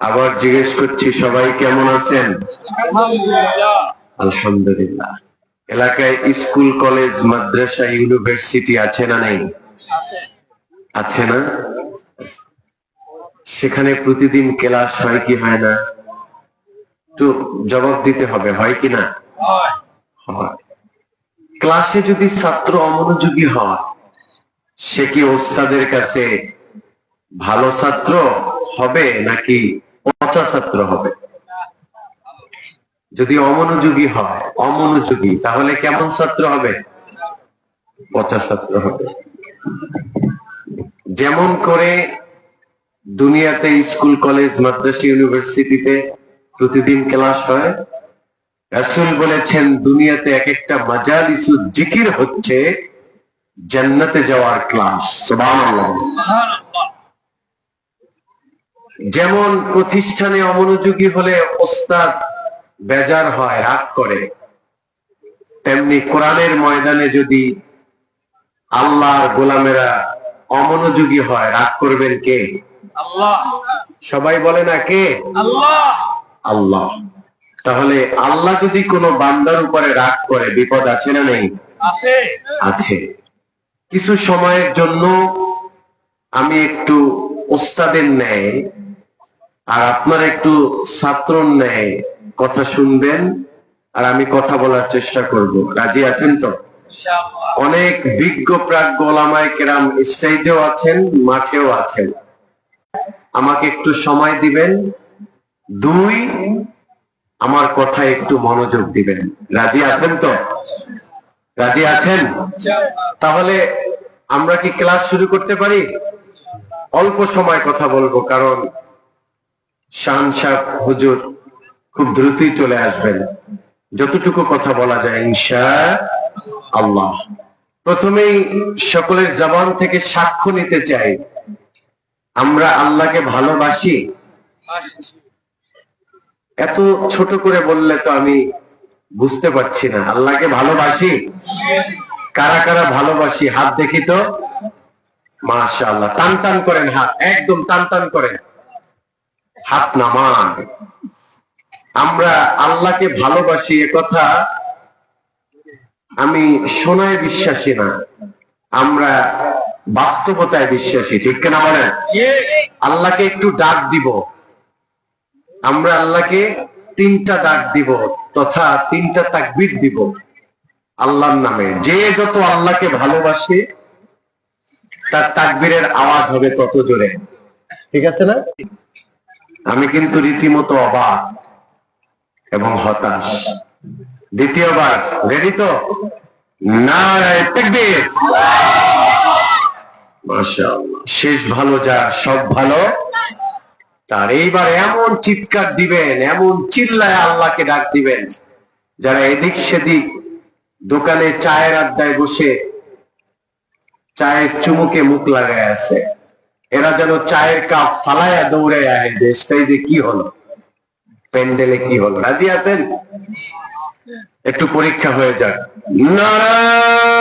আবার জিজ্ঞেস করছি, সবাই কেমন আছেন? আলহামদুলিল্লাহ। এলাকায় স্কুল, কলেজ, মাদ্রাসা, ইউনিভার্সিটি আছে না নেই? আছে না? সেখানে প্রতিদিন ক্লাস হয় কি হয় না? তো জবাব দিতে হবে, হয় কি না? হয়। ক্লাসে যদি ছাত্র অমনোযোগী হয়, সে কি ওস্তাদের কাছে ভালো ছাত্র হবে নাকি পচা ছাত্র হবে? যদি অমনোযোগী হয়, অমনোযোগী, তাহলে কেমন ছাত্র হবে? পচা ছাত্র হবে। যেমন করে দুনিয়াতে স্কুল, কলেজ, মাদ্রাসা, ইউনিভার্সিটিতে প্রতিদিন ক্লাস হয়, রাসূল বলেছেন দুনিয়াতে এক একটা মাজালিসু জিকির হচ্ছে জান্নাতে যাওয়ার ক্লাস। সুবহানাল্লাহ। যেমন প্রতিষ্ঠানে অমনোযোগী হলে ওস্তাদ বেজার হয়, রাগ করে, তেমনি কোরআনের ময়দানে যদি আল্লাহর গোলামেরা অমনোযোগী হয়, রাগ করবেন কে? আল্লাহ। সবাই বলে না কে? আল্লাহ। আল্লাহ। তাহলে আল্লাহ যদি কোনো বান্দার উপরে রাগ করে, বিপদ আছে না নেই? আছে। আছে। কিছু সময়ের জন্য আমি একটু ওস্তাদের ন্যায় আর আপনারা একটু ছাত্রর ন্যায় কথা শুনবেন, আর আমি কথা বলার চেষ্টা করব। রাজি আছেন তো? অনেক বিজ্ঞ প্রাজ্ঞ ওলামায়ে কেরাম স্টেজেও আছেন, মাঠেও আছেন। আমাকে একটু সময় দিবেন। দুই, আমার কথা একটু মনোযোগ দিবেন। রাজি আছেন তো? রাজি আছেন? তাহলে আমরা কি ক্লাস শুরু করতে পারি? অল্প সময় কথা বলবো, কারণ শান সাহেব হুজুর খুব দ্রুতই চলে আসবেন। যতটুকু কথা বলা যায় ইনশাআল্লাহ। প্রথমেই সকলের জবান থেকে সাক্ষ্য নিতে চাই, আমরা আল্লাহকে ভালোবাসি? এত ছোট করে বললে তো আমি বুঝতে পারছি না। আল্লাহকে ভালোবাসি? কারা কারা ভালোবাসি হাত দেখি তো। মাশাআল্লাহ। টান টান করেন হাত, একদম টান টান করেন, হাত নামান। আমরা আল্লাহকে ভালোবাসি এ কথা আমি শোনায় বিশ্বাসী না, আমরা বাস্তবতায় বিশ্বাসী। ঠিক কিনা বলেন? আল্লাহকে একটু ডাক দিব, আমরা আল্লাহকে তিনটা ডাক দিব তথা তিনটা তাকবীর দিব আল্লাহর নামে। যে যত আল্লাহকে ভালোবাসে তার তাকবীরের আওয়াজ হবে তত জোরে। ঠিক আছে না? আমি কিন্তু রীতিমতো অবাক এবং হতাশ। দ্বিতীয়বার, রেডি তো? নারায়ে তাকবীর। মাশাআল্লাহ। শেষ ভালো যার, সব ভালো তার। এইবার এমন চিৎকার দিবেন, এমন চিল্লায় আল্লাহকে ডাক দিবেন, যারা এদিক সেদিক দোকানে চায়ের আড্ডায় বসে চায়ের চুমুকে মুখ লাগায় আছে, এরা যেন চায়ের কাপ ফালায়া দৌড়ে আয়, দেশটাই যে কি হলো, প্যান্ডেলে কি হলো। রাজি আছেন? একটু পরীক্ষা হয়ে যাক। নারায়ে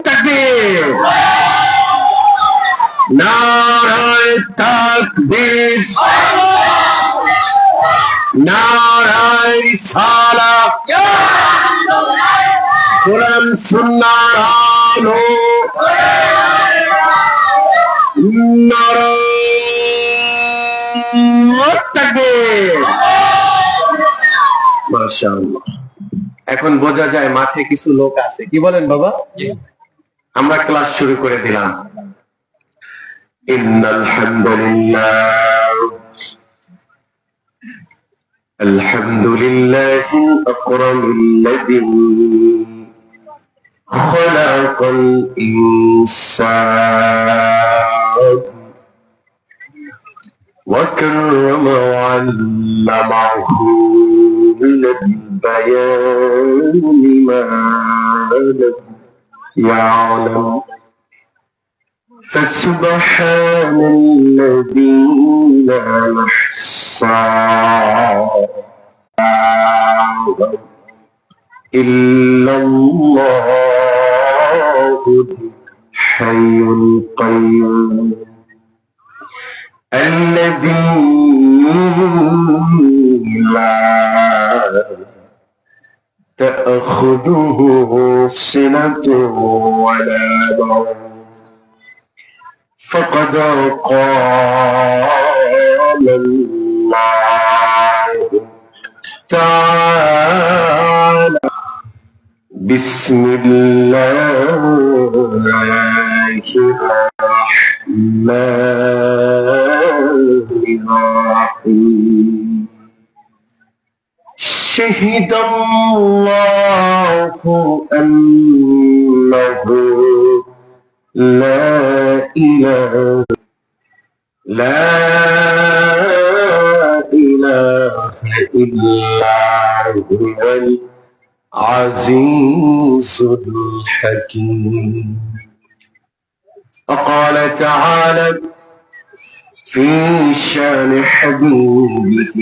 তাকবীর, নারায়ে তাকবীর, নারায়ে রিসালাত, কোরআন সুন্নাহর আলো, নারায়ে তাকবীর। মাশাআল্লাহ। এখন বোঝা যায় মাঠে কিছু লোক আছে। কি বলেন বাবা? আমরা ক্লাস শুরু করে দিলাম। ইন্নাল হামদুলিল্লাহ, আলহামদুলিল্লাহি আকরামিল্লাযী খালাকাল ইনসান ওয়া কাররামা ওয়া আল্লামাহু মিনাল বায়ানি মা লাম ইয়ালাম। فسبحان الذي لا يحصى إلا الله الحي القيوم الذي لا تأخذه سنة ولا نوم فقد قال الله تعالى بسم الله الرحمن الرحيم شهد الله أنه لا إله إلا هو العزيز الحكيم وقال تعالى في شان حبيبه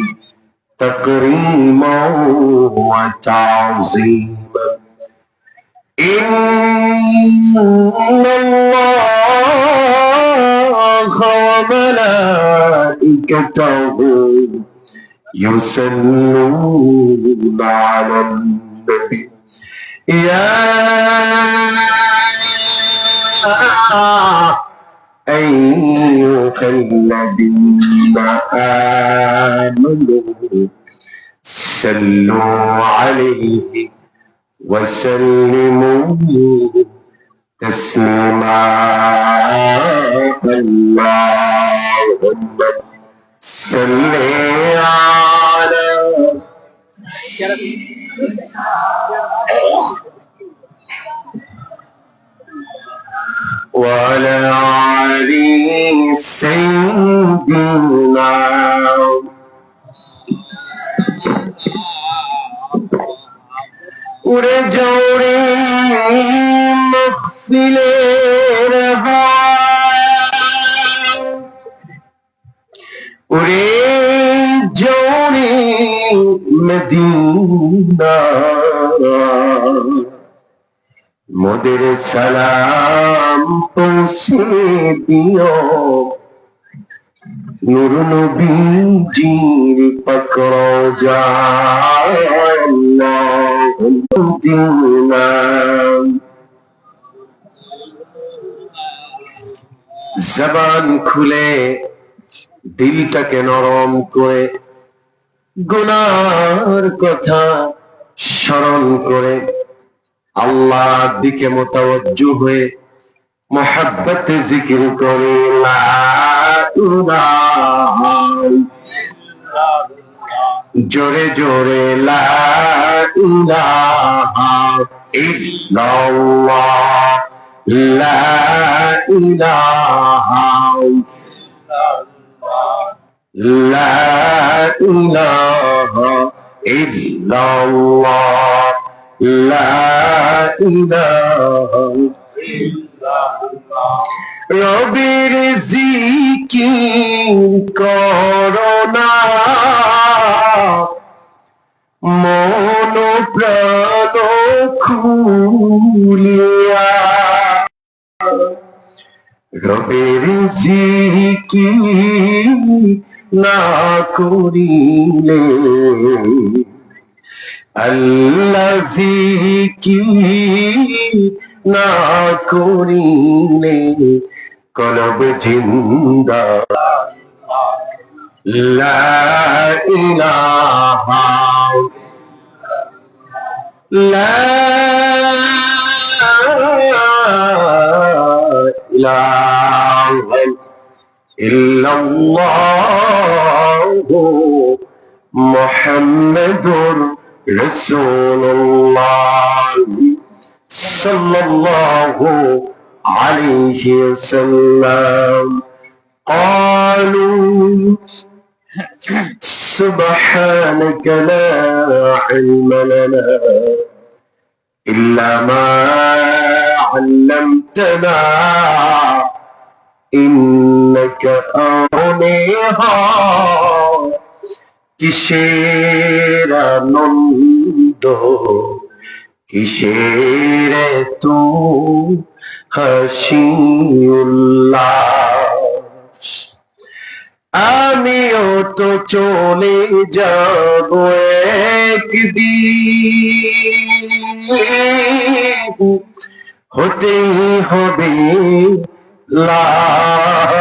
تكريما وتعظيما إن الله وملائكته يصلون على النبي يا أيها الذين آمنوا صلوا عليه وسلموا تسليما اللهم صل على وعلى آل سيدنا উড়ে জোরে মখফিলের উড়ে জোরে মদিনা মোদের সালাম পৌঁছে দিও নূর নবীজির পাকড় যায় আল্লাহুম্মা জবান খুলে দিলটাকে নরম করে গুনার কথা স্মরণ করে আল্লাহর দিকে মুতাওয়াজ্জু হয়ে মোহাব্বতে জিকির করে লা ইলাহা জোরে জোরে লা ইলাহা ইল্লাল্লাহ লা ইলাহা লা ইলাহা ইল্লাল্লাহ লা ইলাহা ইল্লাল্লাহ রবির জিকির করোনা মন প্রাণ খুলিয়া রবির জিকির না করিলে আল্লাহ জিকির না করিলে কলব জিন্দা লা ইলাহা লা ইলাহা ইল্লাল্লাহু মুহাম্মাদুর রাসূলুল্লাহ সাল্লাল্লাহু আলাইহি ওয়াসাল্লাম قالوا سبحانك لا علم لنا إلا ما علمتنا إنك أغنيها কিসের আনন্দ কিসের তু হাসি উল্লাস আমিও তো চলে যাব একদিন, হতেই হবে লাশ।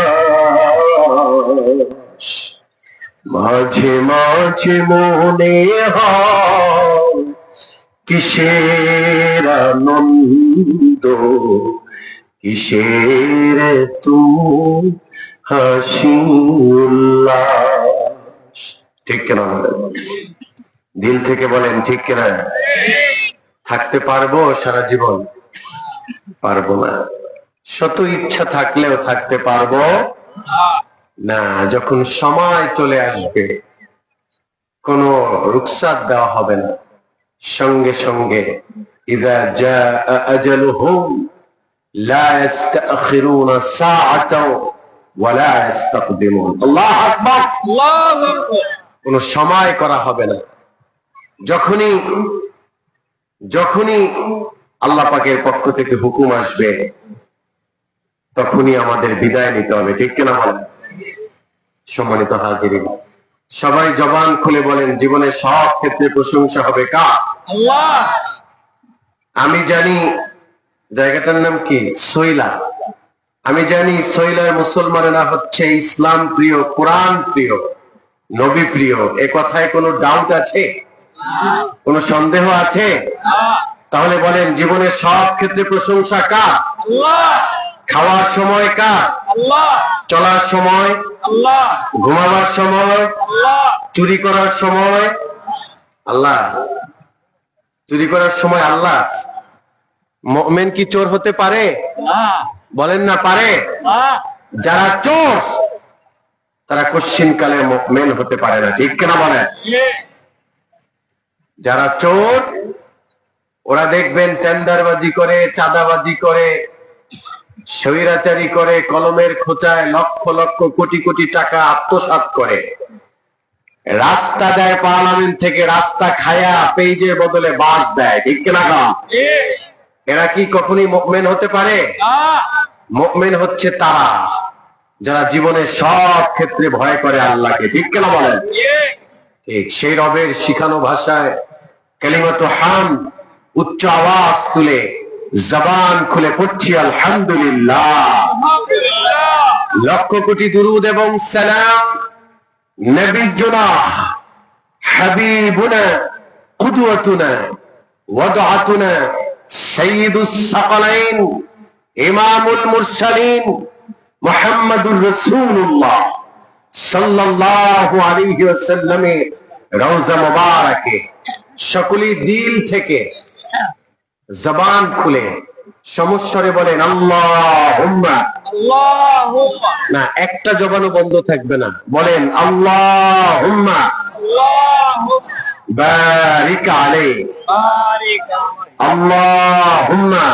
মাঝে মাঝে মনে হয় কিসের আনন্দ, কিসের তুই হাসি উল্লাস। ঠিক কিনা বলেন? দিল থেকে বলেন ঠিক কিনা? থাকতে পারবো সারা জীবন? পারবো না। শত ইচ্ছা থাকলেও থাকতে পারবো না। যখন সময় চলে আসবে কোন রুখসাত দেওয়া হবে না, সঙ্গে সঙ্গে ইযা জাআ আজালুহুম লা ইস্তাখিরুনা সাআতাও ওয়া লা ইস্তাকদিমুন। আল্লাহু আকবার, আল্লাহু আকবার। কোন সময় করা হবে না। যখনই আল্লাহ পাকের পক্ষ থেকে হুকুম আসবে তখনই আমাদের বিদায় নিতে হবে। ঠিক কিনা বলেন? সম্মানিত হাজিরিন, সবাই জবান খুলে বলেন জীবনের সব ক্ষেত্রে প্রশংসা হবে কার? আল্লাহ। আমি জানি জায়গাটার নাম কি সইলা। আমি জানি সইলার মুসলমানেরা হচ্ছে ইসলাম প্রিয়, কোরআন প্রিয়, নবী প্রিয়। এ কথায় কোনো ডাউট আছে? কোনো সন্দেহ আছে? তাহলে বলেন জীবনের সব ক্ষেত্রে প্রশংসা কার? আল্লাহ। খাওয়ার সময় কার? আল্লাহ। চলার সময় আল্লাহ। ঘুমাবার সময় আল্লাহ। চুরি করার সময় আল্লাহ। চুরি করার সময় আল্লাহ। মুমিন কি চোর হতে পারে? বলেন না পারে? যারা চোর তারা কোশ্চিনকালে মুমিন হতে পারে না। ঠিক কিনা বলেন? যারা চোর ওরা দেখবেন টেন্ডারবাজি করে, চাঁদাবাজি করে, স্বৈরাচারী করে, কলমের খোঁচায় লক্ষ লক্ষ কোটি কোটি টাকা আত্মসাৎ করে, রাস্তা দেয় পার্লামেন্ট থেকে, রাস্তা খায়া পেজের বদলে বাস দেয়। ঠিক কিনা? এরা কি কখনই মুমিন হতে পারে? মুমিন হচ্ছে তারা যারা জীবনের সব ক্ষেত্রে ভয় করে আল্লাহকে। ঠিক কিনা বলেন? ঠিক সেই রবের শিখানো ভাষায় কালিমাতু হামদ উচ্চ আওয়াজ তুলে জবান খুলে পড়ছি আলহামদুলিল্লাহ। লক্ষ কোটি দুরুদ এবং সালাম নবিয়্যুনা হাবিবুনা কুদওয়াতুনা ওয়াদআতুনা সাইয়্যিদুস সাকালাইন ইমামুল মুরসালিন মুহাম্মাদুর রাসূলুল্লাহ সাল্লাল্লাহু আলাইহি ওয়াসাল্লামের রওজা মুবারাকে সকলেই দিল থেকে জবান খুলে সমস্বরে বলেন আল্লাহুম্মা। আল্লাহুম্মা না, একটা জবানও বন্ধ থাকবে না। বলেন আল্লাহুম্মা বারিক আলাইহি, আল্লাহুম্মা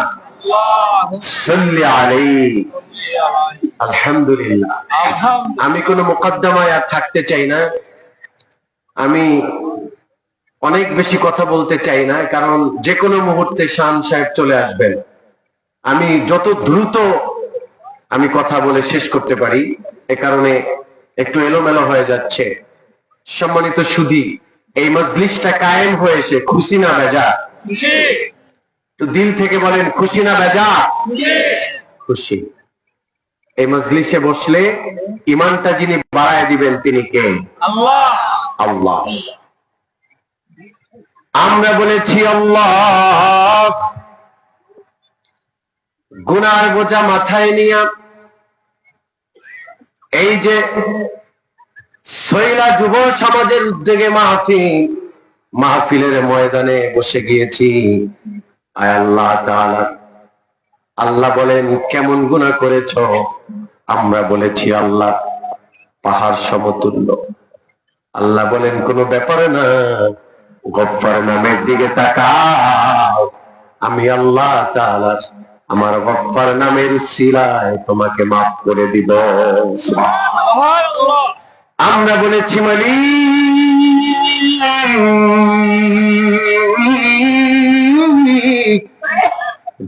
সাল্লি আলাইহি। আলহামদুলিল্লাহ। আমি কোনো মুকদ্দমায় আর থাকতে চাই না। আমি অনেক বেশি কথা বলতে চাই না, কারণ যে কোনো মুহূর্তে শান সাহেব চলে আসবেন। আমি যত দ্রুত আমি কথা বলে শেষ করতে পারি, এ কারণে একটু এলোমেলো হয়ে যাচ্ছে। সম্মানিত সুধী, এই মজলিসটা কায়েম হয়েছে খুশি না বেজা? তো দিল থেকে বলেন খুশি না বেজা? খুশি। এই মজলিসে বসলে ইমানটা যিনি বাড়ায় দিবেন তিনি কে? আল্লাহ। আল্লাহ। আমরা বলেছি আল্লাহ। গুনার বোঝা মাথায় নিয়ে এই যে সৈলা যুব সমাজের উদ্যোগে মাহফিলের ময়দানে বসে গিয়েছি। আয় আল্লাহ তাআলা, আল্লাহ বলেন কেমন গুনাহ করেছ? আমরা বলেছি আল্লাহ পাহাড় সমতুল্য। আল্লাহ বলেন কোনো ব্যাপার না, গফফার নামের দিকে তাকাও, আমি আল্লাহ তাআলা আমার গফফার নামের উসিলায় তোমাকে মাফ করে দিব। সুবহানাল্লাহ। আমরা বলেছি মালিক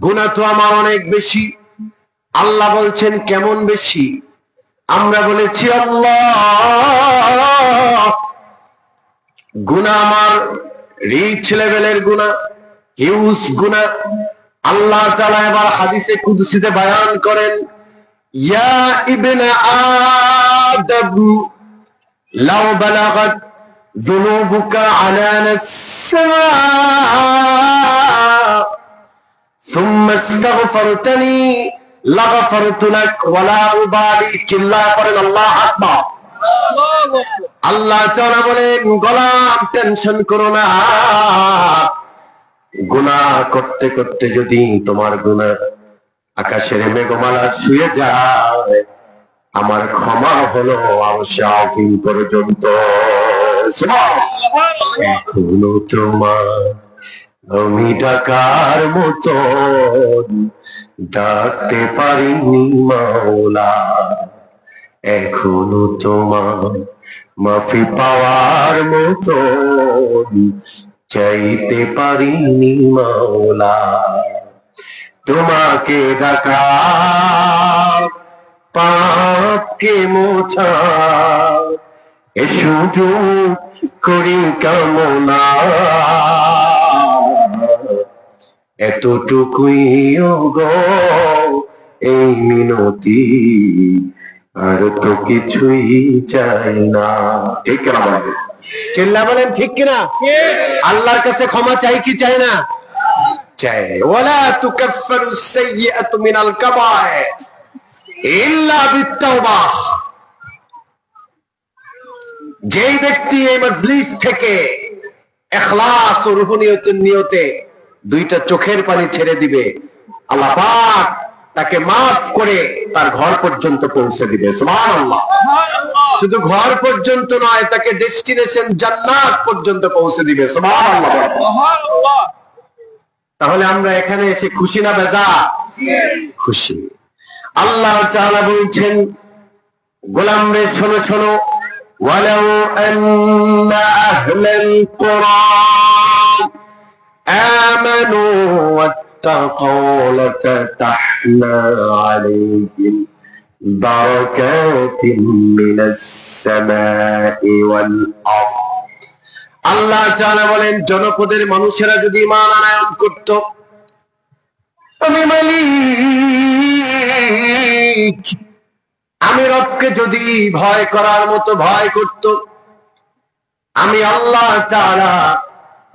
গুনাহ তো আমার অনেক বেশি। আল্লাহ বলছেন কেমন বেশি? আমরা বলেছি আল্লাহ, গুনাহ আমার রিচ লেভেলের গুনাহ, হিউজ গুনাহ। আল্লাহ তাআলা এবার হাদিসে কুদসিতে বয়ান করেন, ইয়া ইবনে আদম লাউ বালাগাত যুনুবুকা আনানাস সামা সুম্মা ইস্তাগফারতানি লাগফারতু লাক ওয়ালা উবালি। চিল্লায়া পড়েন আল্লাহু আকবার। আল্লাহ তাআলা বলেন, গোলাম টেনশন করো না, গুনাহ করতে করতে যদি তোমার গুনাহ আকাশের মেঘমালা ছুঁয়ে যায়, আমার ক্ষমা হলো আরশে আযীম পর্যন্ত। এখনো তোমার আমি ডাকার মতো ডাকতে পারিনি মাওলা, এখনো তোমার মাফি পাওয়ার মতো চাইতে পারিনি মাওলা। তোমাকে ডাকা পাপকে মোছা এ সুযোগ করি কামনা, এতটুকুই গো এই মিনতি, আর তো কিছুই চাই না। ঠিক কিনা বলেন? চিল্লা বলেন ঠিক কিনা? আল্লাহর কাছে ক্ষমা চাই কি চাই না? চাই। ওয়ালা তুকাফফারু সাইয়্যাতু মিনাল কাবায়ের ইল্লা বিত-তাওবাহ। যেই ব্যক্তি এই মজলিস থেকে ইখলাস ও রুহানিয়তের নিয়তে দুইটা চোখের পানি ছেড়ে দিবে, আল্লাহ পাক তাকে মাফ করে তার ঘর পর্যন্ত পৌঁছে দিবে। সুবহানাল্লাহ। শুধু ঘর পর্যন্ত নয়, তাকে ডেস্টিনেশন জান্নাত পর্যন্ত পৌঁছে দিবে। সুবহানাল্লাহ। তাহলে আমরা এখানে এসে খুশি না বেজার? খুশি। আল্লাহ তাআলা বলছেন, গোলাম রে শোনো শোনো, ওয়ালাউ আন্না আহলাল কুরআন আমানু ওয়াত্তাকাউ লাফতাহনা আলাইহিম বারাকাতিন মিনাস সামাই ওয়াল আরদ। আল্লাহ তাআলা বলেন, জনপদের মানুষেরা যদি ঈমান আনয়ন করত, আমি মালিক, আমি রবকে যদি ভয় করার মতো ভয় করত, আমি আল্লাহ তাআলা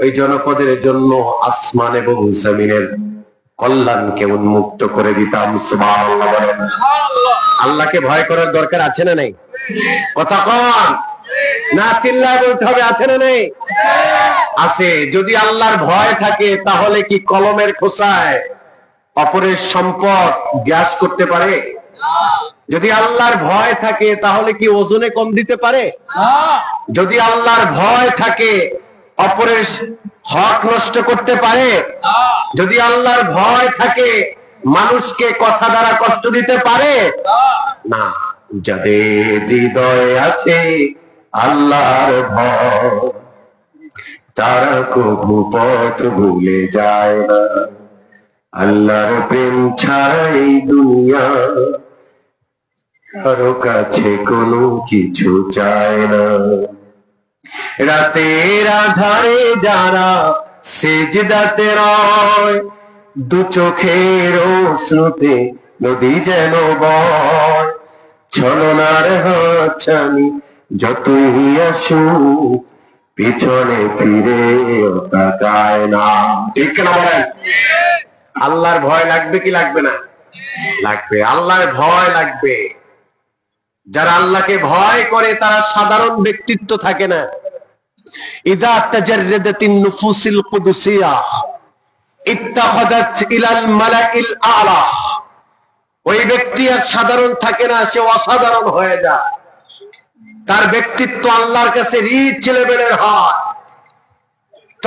ওই জনপদের জন্য আসমান এবং জমিনের কল্যাণকে উন্মুক্ত করে দিতাম। সুবহানাল্লাহ বলেন। আল্লাহকে ভয় করার দরকার আছে না নেই? কথা কন না, চিল্লায় বলতে হবে, আছে না নেই? আছে। যদি আল্লাহর ভয় থাকে, তাহলে কি কলমের খোসায় অপরের সম্পদ গ্রাস করতে পারে? যদি আল্লাহর ভয় থাকে, তাহলে কি ওজনে কম দিতে পারে? যদি আল্লাহর ভয় থাকে, অপরের হক নষ্ট করতে পারে? যদি আল্লাহর ভয় থাকে, মানুষকে কথা দ্বারা কষ্ট দিতে পারে? না। যাদের হৃদয়ে আছে আল্লাহর ভয়, তারা কবু পথ ভুলে যায় না। আল্লাহর প্রেম ছাড়া এই দুনিয়া কারো কাছে কোনো কিছু চায় না। রাতের আধারে যারা সিজদাতে রয়, দু চোখের অশ্রুতে নদী যেন বয়। ছলনার হাতছানি যতই আসুক, পিছনে ফিরে তাকায় না। ঠিক না বলেন? আল্লাহর ভয় লাগবে কি লাগবে না? লাগবে। আল্লাহর ভয় লাগবে। যারা আল্লাহকে ভয় করে, তারা সাধারণ ব্যক্তিত্ব থাকে না। ইযা তাজাররাদাতিন নুফুসিল কুদুসিয়া ইত্তাখাযাত ইলাল মালাইল আ'লা। ওই ব্যক্তি আর সাধারণ থাকে না, সে অসাধারণ হয়ে যায়। তার ব্যক্তিত্ব আল্লাহর কাছে রিচ লেভেলের হয়।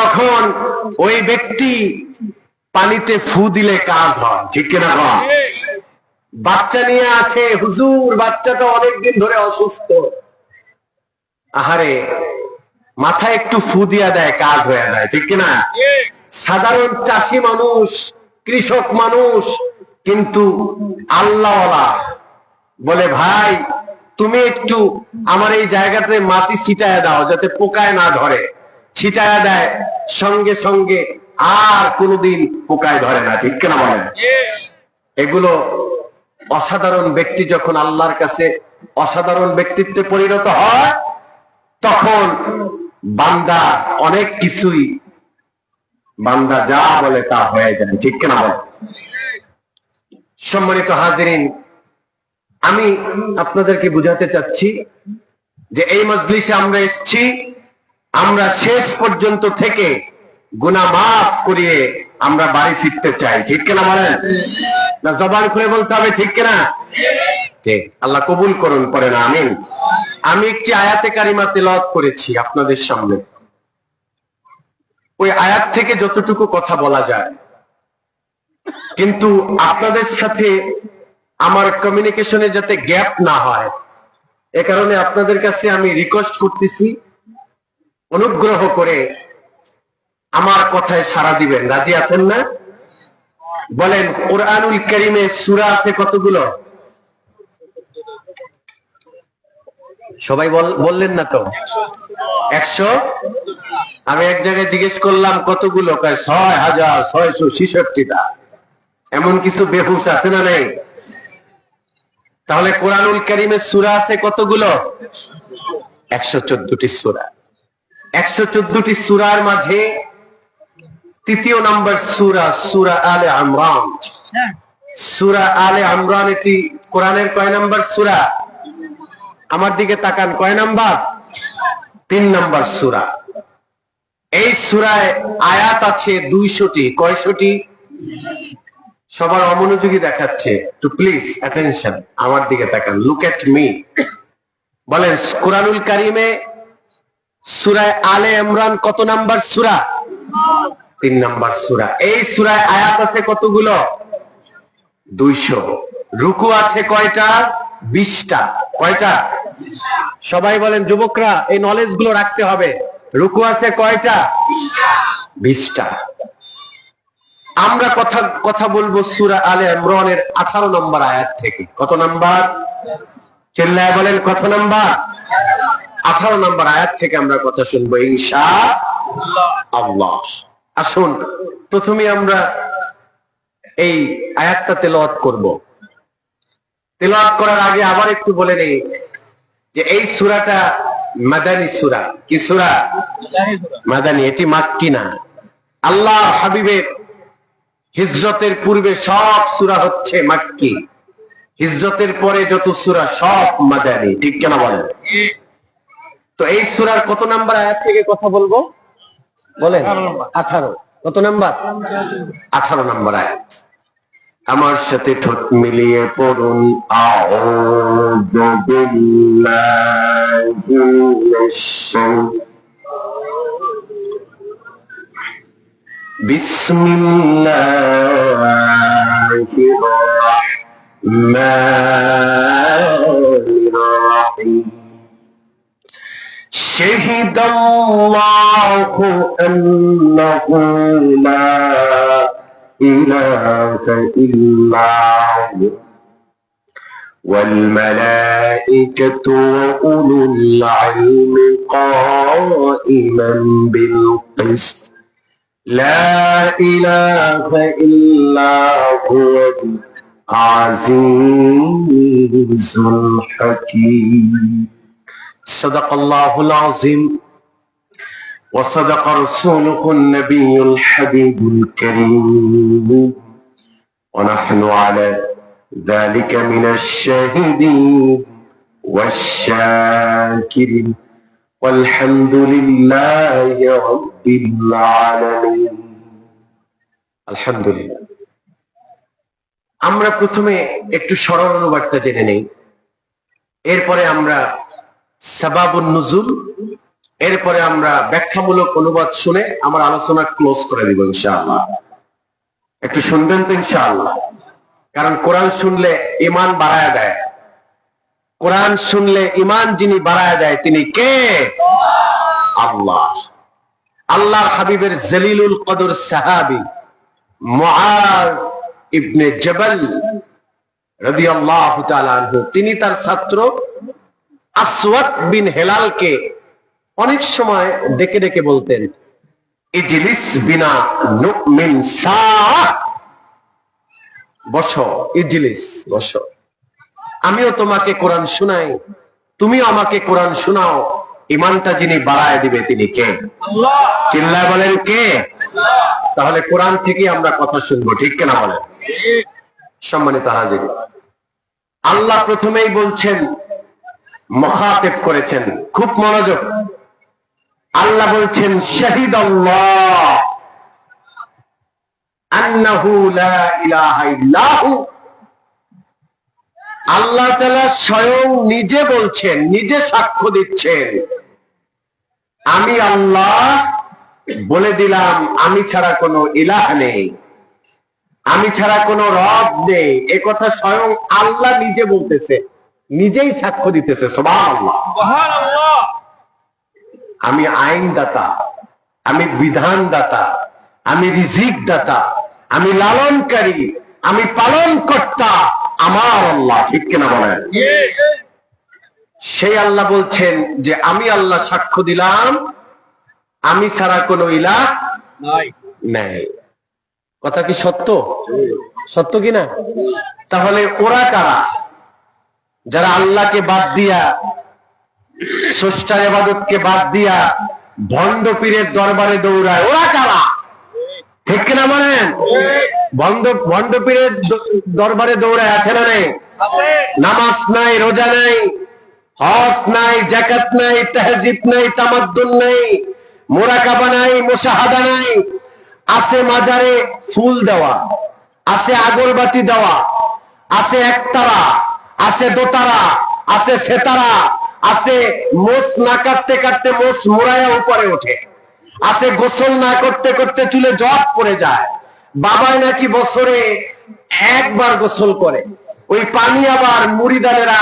তখন ওই ব্যক্তি পানিতে ফু দিলে কাজ হয়। ঠিক কিনা হয়? বাচ্চা নিয়ে আসে, হুজুর বাচ্চাটা অনেকদিন ধরে অসুস্থ, আহারে মাথায় একটু ফু দিয়া দেয়, কাজ হয়ে যায়। ঠিক কিনা? সাধারণ চাষি মানুষ, কৃষক মানুষ, কিন্তু আল্লাহওয়ালা বলে, ভাই তুমি একটু আমার এই জায়গাতে মাটি ছিটায়া দাও যাতে পোকায় না ধরে। ছিটায়া দেয়, সঙ্গে সঙ্গে আর কোনোদিন পোকায় ধরে না। ঠিক কিনা বলেন? এগুলো অসাধারণ ব্যক্তি যখন আল্লাহর কাছে অসাধারণ ব্যক্তিত্বে পরিণত হয়, তখন বান্দা অনেক কিছুই, বান্দা যা বলে তা হয়ে যায়। ঠিক কিনা বলেন? সম্মানিত হাজিরিন, আমি আপনাদেরকে বুঝাতে চাচ্ছি যে এই মজলিসে আমরা এসেছি, আমরা শেষ পর্যন্ত থেকে গুনাহ মাফ করিয়ে আমরা বাড়ি ফিরতে চাই। ঠিক কিনা বলেন? না জবান খুলে বলতে হবে ঠিক কিনা? ঠিক। আল্লাহ কবুল করুন, পড়েন আমিন। আমি একটি আয়াতে কারিমা তেলাওয়াত করেছি আপনাদের সামনে। ওই আয়াত থেকে যতটুকু কথা বলা যায়, কিন্তু আপনাদের সাথে আমার কমিউনিকেশনে যাতে গ্যাপ না হয়, এ কারণে আপনাদের কাছে আমি রিকোয়েস্ট করতেছি, অনুগ্রহ করে আমার কথায় সাড়া দিবেন। রাজি আছেন না? বলেন, কোরআনুল কারীমে সূরা আছে কতগুলো? সবাই বললেন না তো? 100। আমি এক জায়গায় জিজ্ঞেস করলাম কতগুলো, কয় 6666টা। এমন কিছু বেহুশ আছে না নেই? তাহলে কোরআনুল কারীমে সূরা আছে কতগুলো? 114টি সূরা। 114টি সূরার মাঝে তৃতীয় নাম্বার সূরা সূরা আলে ইমরান। সূরা আলে ইমরান এটি কোরআনের কয় নাম্বার সূরা? আমার দিকে তাকান, কয় নাম্বার? 3 নাম্বার সূরা। এই সূরায় আয়াত আছে 200টি। কয়শটি? সবার অমনোযোগী দেখাচ্ছে, টু প্লিজ অ্যাটেনশন, আমার দিকে তাকান, লুক এট মি। বলেন, কোরআনুল কারীমে সূরা আলে ইমরান কত নাম্বার সূরা? 3 নাম্বার সূরা। এই সূরায় আয়াত আছে কতগুলো? 200। রুকু আছে কয়টা? 20টা। কয়টা? সবাই বলেন, যুবকরা এই নলেজ গুলো রাখতে হবে। রুকু আছে কয়টা? 20টা। আমরা কথা বলবো সূরা আলে ইমরানের 18 নম্বর আয়াত থেকে। কত নাম্বার? চিল্লায় বলেন, কত নাম্বার? 18 নম্বর আয়াত থেকে আমরা কথা শুনবো ইনশাআল্লাহ। আসুন প্রথমে আমরা এই আয়াতটা তেলাওয়াত করব। তেলাওয়াত করার আগে আবার একটু বলে নেই যে এই সূরাটা মাদানী সূরা। কি সূরা? মাদানী। এটি মাক্কি না। আল্লাহ হাবিবের হিজরতের পূর্বে সব সূরা হচ্ছে মাক্কি, হিজরতের পরে যত সূরা সব মাদানী। ঠিক কেন বলেন? তো এই সূরার কত নাম্বার আয়াত থেকে কথা বলবো বলেন? 18। কত নাম্বার? 18 নাম্বার আয়াত। আমার সাথে ঠোঁট মিলিয়ে পড়ুন, আউযু বিল্লাহি মিনাশ বিসমিল্লাহির রাহমানির রাহিম। শাহিদাল্লাহু আন্নাহু লা ইলাহা ইল্লা হু ওয়াল মালাইকাতু ওয়া উলুল ইলমি কাইমান বিল কিসত লা ইলাহা ইল্লা হুয়াল আজিজুল হাকীম। সাদাকাল্লাহুল আযীম ওয়া সাদাকা রাসূলুহুন নাবিয়্যুল হাবিবুল কারীম ওয়া নাহনু আলা যালিকা মিনাশ শাহিদিন ওয়াশ শাকিরিন ওয়ালহামদুলিল্লাহি রাব্বিল আলামিন। আলহামদুলিল্লাহ। আমরা প্রথমে একটু সরল অনুবাদটা জেনে নেই, এরপরে আমরা সাবাবুন নুজুল, এরপরে আমরা ব্যাখ্যামূলক অনুবাদ শুনে আমার আলোচনা ক্লোজ করে দিব ইনশাআল্লাহ। একটু শুনবেন তো ইনশাআল্লাহ? কারণ কোরআন শুনলে ঈমান বাড়ায় দেয়। কোরআন শুনলে ঈমান যিনি বাড়ায় দেয় তিনি কে? আল্লাহ। আল্লাহর হাবিবের জলিলুল কদর সাহাবী মুআয ইবনে জাবাল রাদিয়াল্লাহু তাআলা আনহু, তিনি তার ছাত্র আসওয়াদ বিন হেলালকে অনেক সময় ডেকে ডেকে বলতেন, ইজলিস বিনা নুমিন সাআহ, বসো, ইজলিস, বসো, আমিও তোমাকে কোরআন শুনাই, তুমিও আমাকে কোরআন শোনাও। ইমানটা যিনি বাড়ায় দিবে তিনি কে? আল্লাহ। চিল্লায় বলেন কে? আল্লাহ। তাহলে কোরআন থেকে আমরা কথা শুনবো, ঠিক কিনা বলেন? সম্মানিত হাজির, আল্লাহ প্রথমেই বলছেন, মুখাতিব করেছেন, খুব মনোযোগ। আল্লাহ বলছেন, শাহিদাল্লাহ আন্নাহু লা ইলাহা ইল্লাহু, আল্লাহ তাআলা স্বয়ং নিজে বলছেন, নিজে সাক্ষ্য দিচ্ছেন, আমি আল্লাহ বলে দিলাম আমি ছাড়া কোনো ইলাহ নেই, আমি ছাড়া কোনো রব নেই। এ কথা স্বয়ং আল্লাহ নিজে বলতেছে, নিজেই সাক্ষ্য দিতেছে। সুবহানাল্লাহ, সুবহানাল্লাহ। আমি আইনদাতা, আমি বিধানদাতা, আমি রিজিক দাতা, আমি লালনকারী, আমি পালন কর্তা, আমার আল্লাহ, ঠিক কিনা বলেন? সেই আল্লাহ বলছেন যে আমি আল্লাহ সাক্ষ্য দিলাম আমি ছাড়া কোনো ইলাহ নাই। কথা কি সত্য? সত্য কিনা? তাহলে ওরা কারা যারা আল্লাহকে বাদ দিয়া, স্রষ্টার ইবাদতকে বাদ দিয়া ভণ্ড পীরের দরবারে দৌড়ায়? ওরা কারা? ঠিক কিনা বলেন? ভণ্ড পীরের দরবারে দৌড়ায় আছে না নেই? নামাজ নাই, রোজা নাই, হজ নাই, যাকাত নাই, তাহজিব নাই, তামাদ্দুন নাই, মুরাকাবা নাই, মুশাহাদা নাই। আছে মাজারে ফুল দেওয়া, আছে আগরবাতি দেওয়া, আছে একতারা, আছে দোতারা, আছে সেতারা, আছে মোচ না কাটতে কাটতে মোচ মোড়ায়া উপরে ওঠে, আছে গোসল না করতে করতে চুলে জট পড়ে যায়, বাবাই নাকি বছরে একবার গোসল করে, ওই পানি আবার মুড়িদানেরা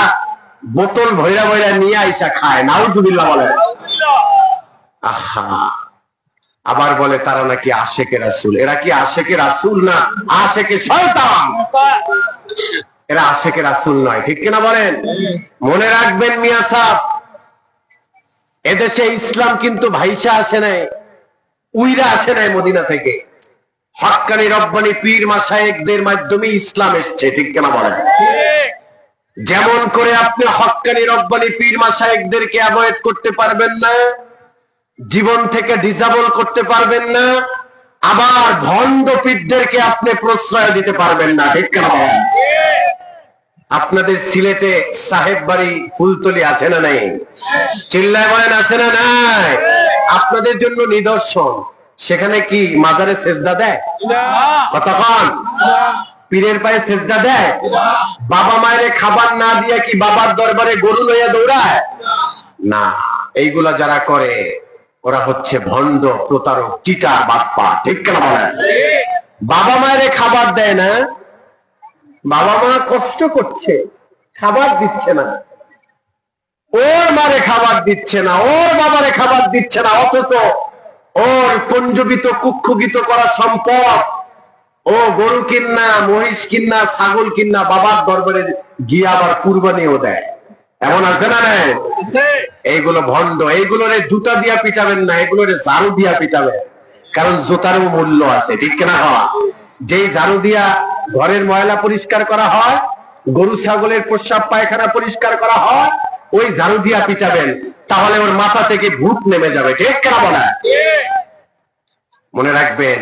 বোতল ভৈরা ভৈরা নিয়ে আইসা খায়। নাউজুবিল্লাহ বলে। আহা, আবার বলে তারা নাকি আশেকে রাসূল। এরা কি আশেকে রাসূল না আশেকে শয়তান? এরা আশেকে রাসূল নয়, ঠিক কিনা বলেন? মনে রাখবেন মিয়া সাহেব, এদেশে ইসলাম কিন্তু ভাইসা আসে নাই, উইরা আসে নাই মদিনা থেকে। হক্কানি রব্বানি পীর মাশায়েখদের মাধ্যমে ইসলাম এসেছে, ঠিক কিনা বলেন? যেমন করে আপনি হক্কানি রব্বানি পীর মাশায়েখদেরকে অ্যাভয়েড করতে পারবেন না, জীবন থেকে ডিসেবল করতে পারবেন না, আবার ভণ্ড পীরদেরকে আপনি প্রশ্রয় দিতে পারবেন না, ঠিক কিনা বলেন? আপনাদের সিলেটে সাহেব বাড়ি ফুলতলি আছে না নাই? চিল্লায় বলেন আছে না নাই? আপনাদের জন্য নিদর্শন, সেখানে কি মাজারে সেজদা দেয়? কতক্ষণ পীরের পায়ে সেজদা দেয়? বাবা মায়ের খাবার না দিয়ে কি বাবার দরবারে গরু লইয়া দৌড়ায়? না। এইগুলা যারা করে ওরা হচ্ছে ভণ্ড, প্রতারক, চিটার, বাটপা, ঠিক কিনা বলেন? বাবা মায়ের খাবার দেয় না, বাবা মা কষ্ট করছে, খাবার দিচ্ছে না, ওর মারে খাবার দিচ্ছে না, ওর বাবারে খাবার দিচ্ছে না, অথচ ওর পঞ্জীবিত কুক্ষুগিত করা সম্পদ ও গরু কিন্না, মহিষ কিন্না, ছাগল কিন্না বাবার দরবারে গিয়ে আবার কুরবানিও দেয়। এমন আছে না নাই? এইগুলো ভণ্ড। এইগুলোরে জুতা দিয়া পিটাবেন না, এগুলোরে ঝাড়ু দিয়া পিটাবেন, কারণ জুতারও মূল্য আছে, ঠিক কিনা? হওয়া যেই ঝাড়ু দিয়া ঘরের ময়লা পরিষ্কার করা হয়, গরু ছাগলের প্রস্রাব পায়খানা পরিষ্কার করা হয়, ওই ঝাড়ু দিয়া পিটাবেন, তাহলে ওর মাথা থেকে ভূত নেমে যাবে, ঠিক কিনা বলে? মনে রাখবেন,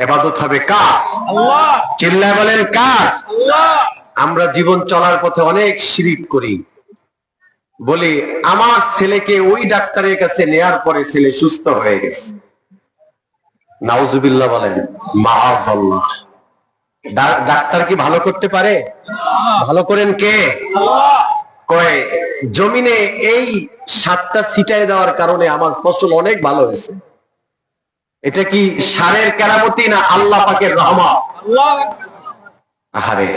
ইবাদত হবে কার? আল্লাহ। চিল্লায় বলেন কার? আল্লাহ। আমরা জীবন চলার পথে অনেক শিরিক করি, বলি আমার ছেলেকে ওই ডাক্তারের কাছে নেয়ার পরে ছেলে সুস্থ হয়ে গেছে। নাউজুবিল্লাহ বলেন, মাআযাল্লাহ। ডাক্তার কি ভালো করতে পারে? ভালো করেন কে? আল্লাহ। কয় জমিনে এই সারটা ছিটায় দেওয়ার কারণে আমার ফসল অনেক ভালো হয়েছে। এটা কি সারের কেরামতি না আল্লাহ পাকের রহমত? আরে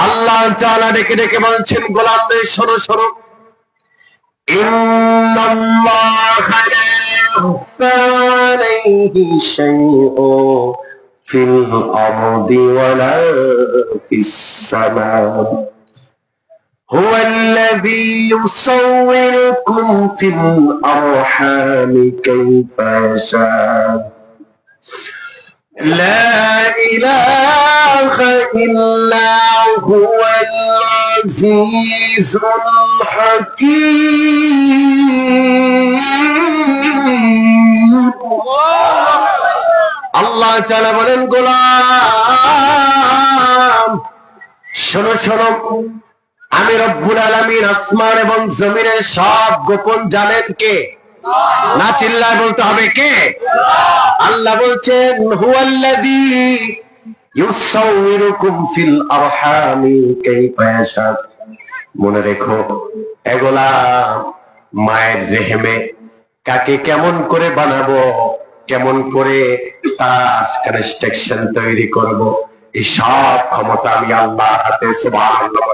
আল্লাহ তাআলা ডেকে ডেকে বলছেন, গোলামদের শোনো শোনো, ইন্নাল্লাহা লা ইয়াখফা আলাইহি শাইউন ফিল আরদি ওয়ালা ফিস সামা هو الذي يصوركم في الأرحام كيف يشاء لا إله إلا هو العزيز الحكيم আল্লাহ তাআলা বলেন গোলাম শোনো শোনো আমি রব্বুল আলামিন আসমান এবং জমিনের সব গোপন জানেন কে না চিল্লায় বলতে হবে কে আল্লাহ বলছেন হুয়াল্লাযী ইউসাউইরুকুম ফিল আরহামি কাইফা ইয়াশা মনে রেখো এগুলা মায়ের রেহেমে কাকে কেমন করে বানাবো কেমন করে তার কনস্ট্রাকশন তৈরি করব এই সব ক্ষমতা আমি আল্লাহর হাতে সুবহানাল্লাহ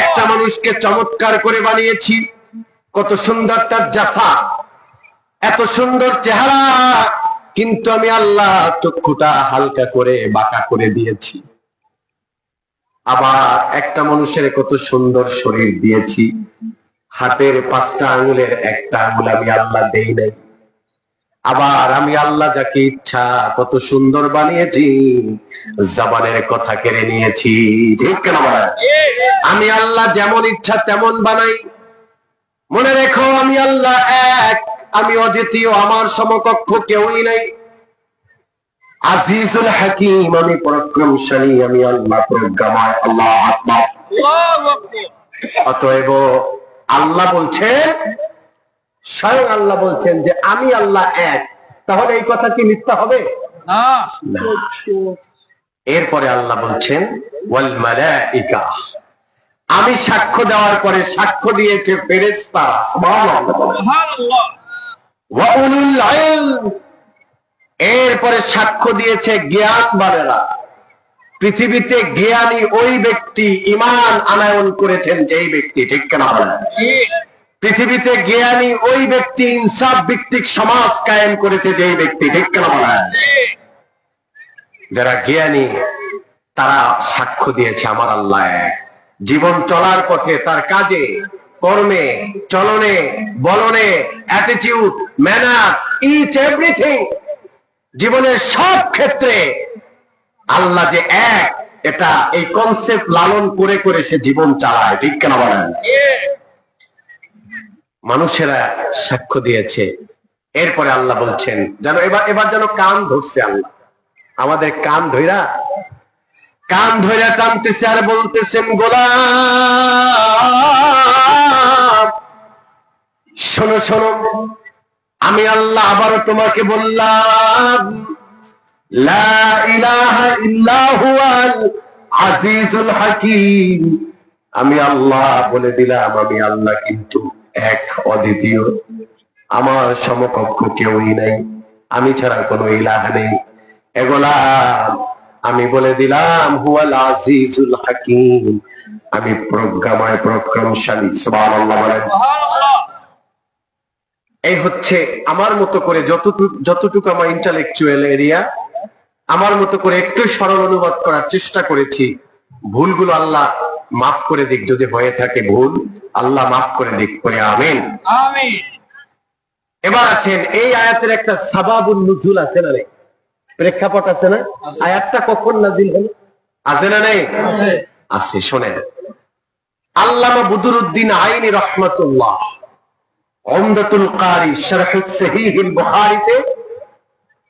একটা মানুষকে চমৎকার করে বানিয়েছি কত সুন্দর তার জাসা এত সুন্দর চেহারা কিন্তু আমি আল্লাহ চক্ষুটা হালকা করে বাঁকা করে দিয়েছি আবার একটা মানুষের কত সুন্দর শরীর দিয়েছি হাতের 5টা আঙ্গুলের একটা আঙ্গুল আমি আল্লাহ দেই নাই আবার আমি আল্লাহ যাকে ইচ্ছা কত সুন্দর বানিয়েছি জবানের কথা কেড়ে নিয়েছি ঠিক কেন আমি আল্লাহ যেমন ইচ্ছা তেমন বানাই মনে রেখো আমি আল্লাহ এক আমি অদ্বিতীয় আমার সমকক্ষ কেউই নাই আজিজুল হাকিম আমি পরাক্রমশালী আমি আল্লাহ প্রজ্ঞাময় আল্লাহু আকবার অতএব আল্লাহ বলছেন স্বয়ং আল্লাহ বলছেন যে আমি আল্লাহ এক তাহলে এই কথা কি মিথ্যা হবে না এরপরে আল্লাহ বলছেন ওয়াল মালাইকা আমি সাক্ষ্য দেওয়ার পরে সাক্ষ্য দিয়েছে ফেরেশতারা সুবহানাল্লাহ ওয়া উলুল ইলম এরপরে সাক্ষ্য দিয়েছে জ্ঞানবানেরা পৃথিবীতে জ্ঞানী ওই ব্যক্তি ঈমান আনয়ন করেছেন যেই ব্যক্তি ঠিক কেন বলেন পৃথিবীতে জ্ঞানী ওই ব্যক্তি ইনসাফ ভিত্তিক সমাজ কায়েম করেছে যেই ব্যক্তি ঠিক কেন বলেন যারা জ্ঞানী তারা সাক্ষ্য দিয়েছে আমার আল্লাহ এক জীবন চলার পথে তার কাজে কর্মে চলনে বলনে অ্যাটিটিউড ম্যানার ইচ এভরিথিং জীবনের সব ক্ষেত্রে আল্লাহ যে এক এটা এই কনসেপ্ট লালন করে করে সে জীবন চালায় ঠিক কেন বলেন মানুষেরা সাক্ষ্য দিয়েছে এরপরে আল্লাহ বলছেন যেন এবার যেন কান ধরছে আল্লাহ আমাদের কান ধইরা টানতেছে আর বলতেছেন গোলাম শোনো শোনো আমি আল্লাহ আবারও তোমাকে বললাম লা ইলাহা ইল্লা হুয়াল আজিজুল হাকিম আমি আল্লাহ বলে দিলাম আমি আল্লাহ কিন্তু এক অদ্বিতীয় আমার সমকক্ষ কেউই নাই আমি ছাড়া কোনো ইলাহ নেই এগুলা আমি বলে দিলাম হুয়াল আজিজুল হাকিম আমি প্রজ্ঞাময় পরাক্রমশালী সুবহানাল্লাহ বলেন এই হচ্ছে আমার মতো করে যতটুকু আমার ইন্টেলেকচুয়াল এরিয়া আমার মতো করে একটু সরল অনুবাদ করার চেষ্টা করেছি ভুলগুলো আল্লাহ মাফ করে দিক যদি হয়ে থাকে ভুল আল্লাহ মাফ করে দিক করে আমিন আমিন এবার আসেন এই আয়াতের একটা সাবাবুন নুজুল আছে না রে প্রেক্ষাপট আছে না আয়াতটা কখন নাজিল হলো আছে না নেই আছে শুনেন আল্লামা বদরুদ্দিন আইনি রাহমাতুল্লাহ উমদাতুল কারি শরহ সহিহুল বুখারীতে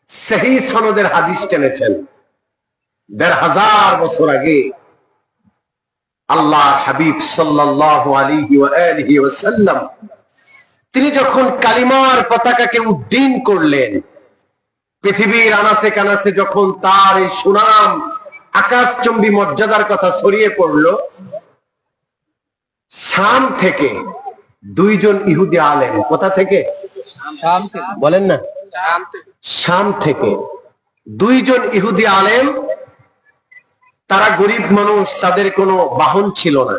সহিহ সনদের হাদিস টেনেছেন ১৫০০ বছর আগে আল্লাহর হাবিব সাল্লাল্লাহু আলাইহি ওয়া আলিহি ওয়াসাল্লাম তিনি যখন কালিমার পতাকাকে উড্ডীন করলেন পৃথিবীর আনাচে কানাচে যখন তার এই সুনাম আকাশচুম্বী মর্যাদার কথা ছড়িয়ে পড়ল শাম থেকে দুইজন ইহুদি আলেম কোথা থেকে বলেন না শাম থেকে দুইজন ইহুদি আলেম তারা গরিব মানুষ তাদের কোনো বাহন ছিল না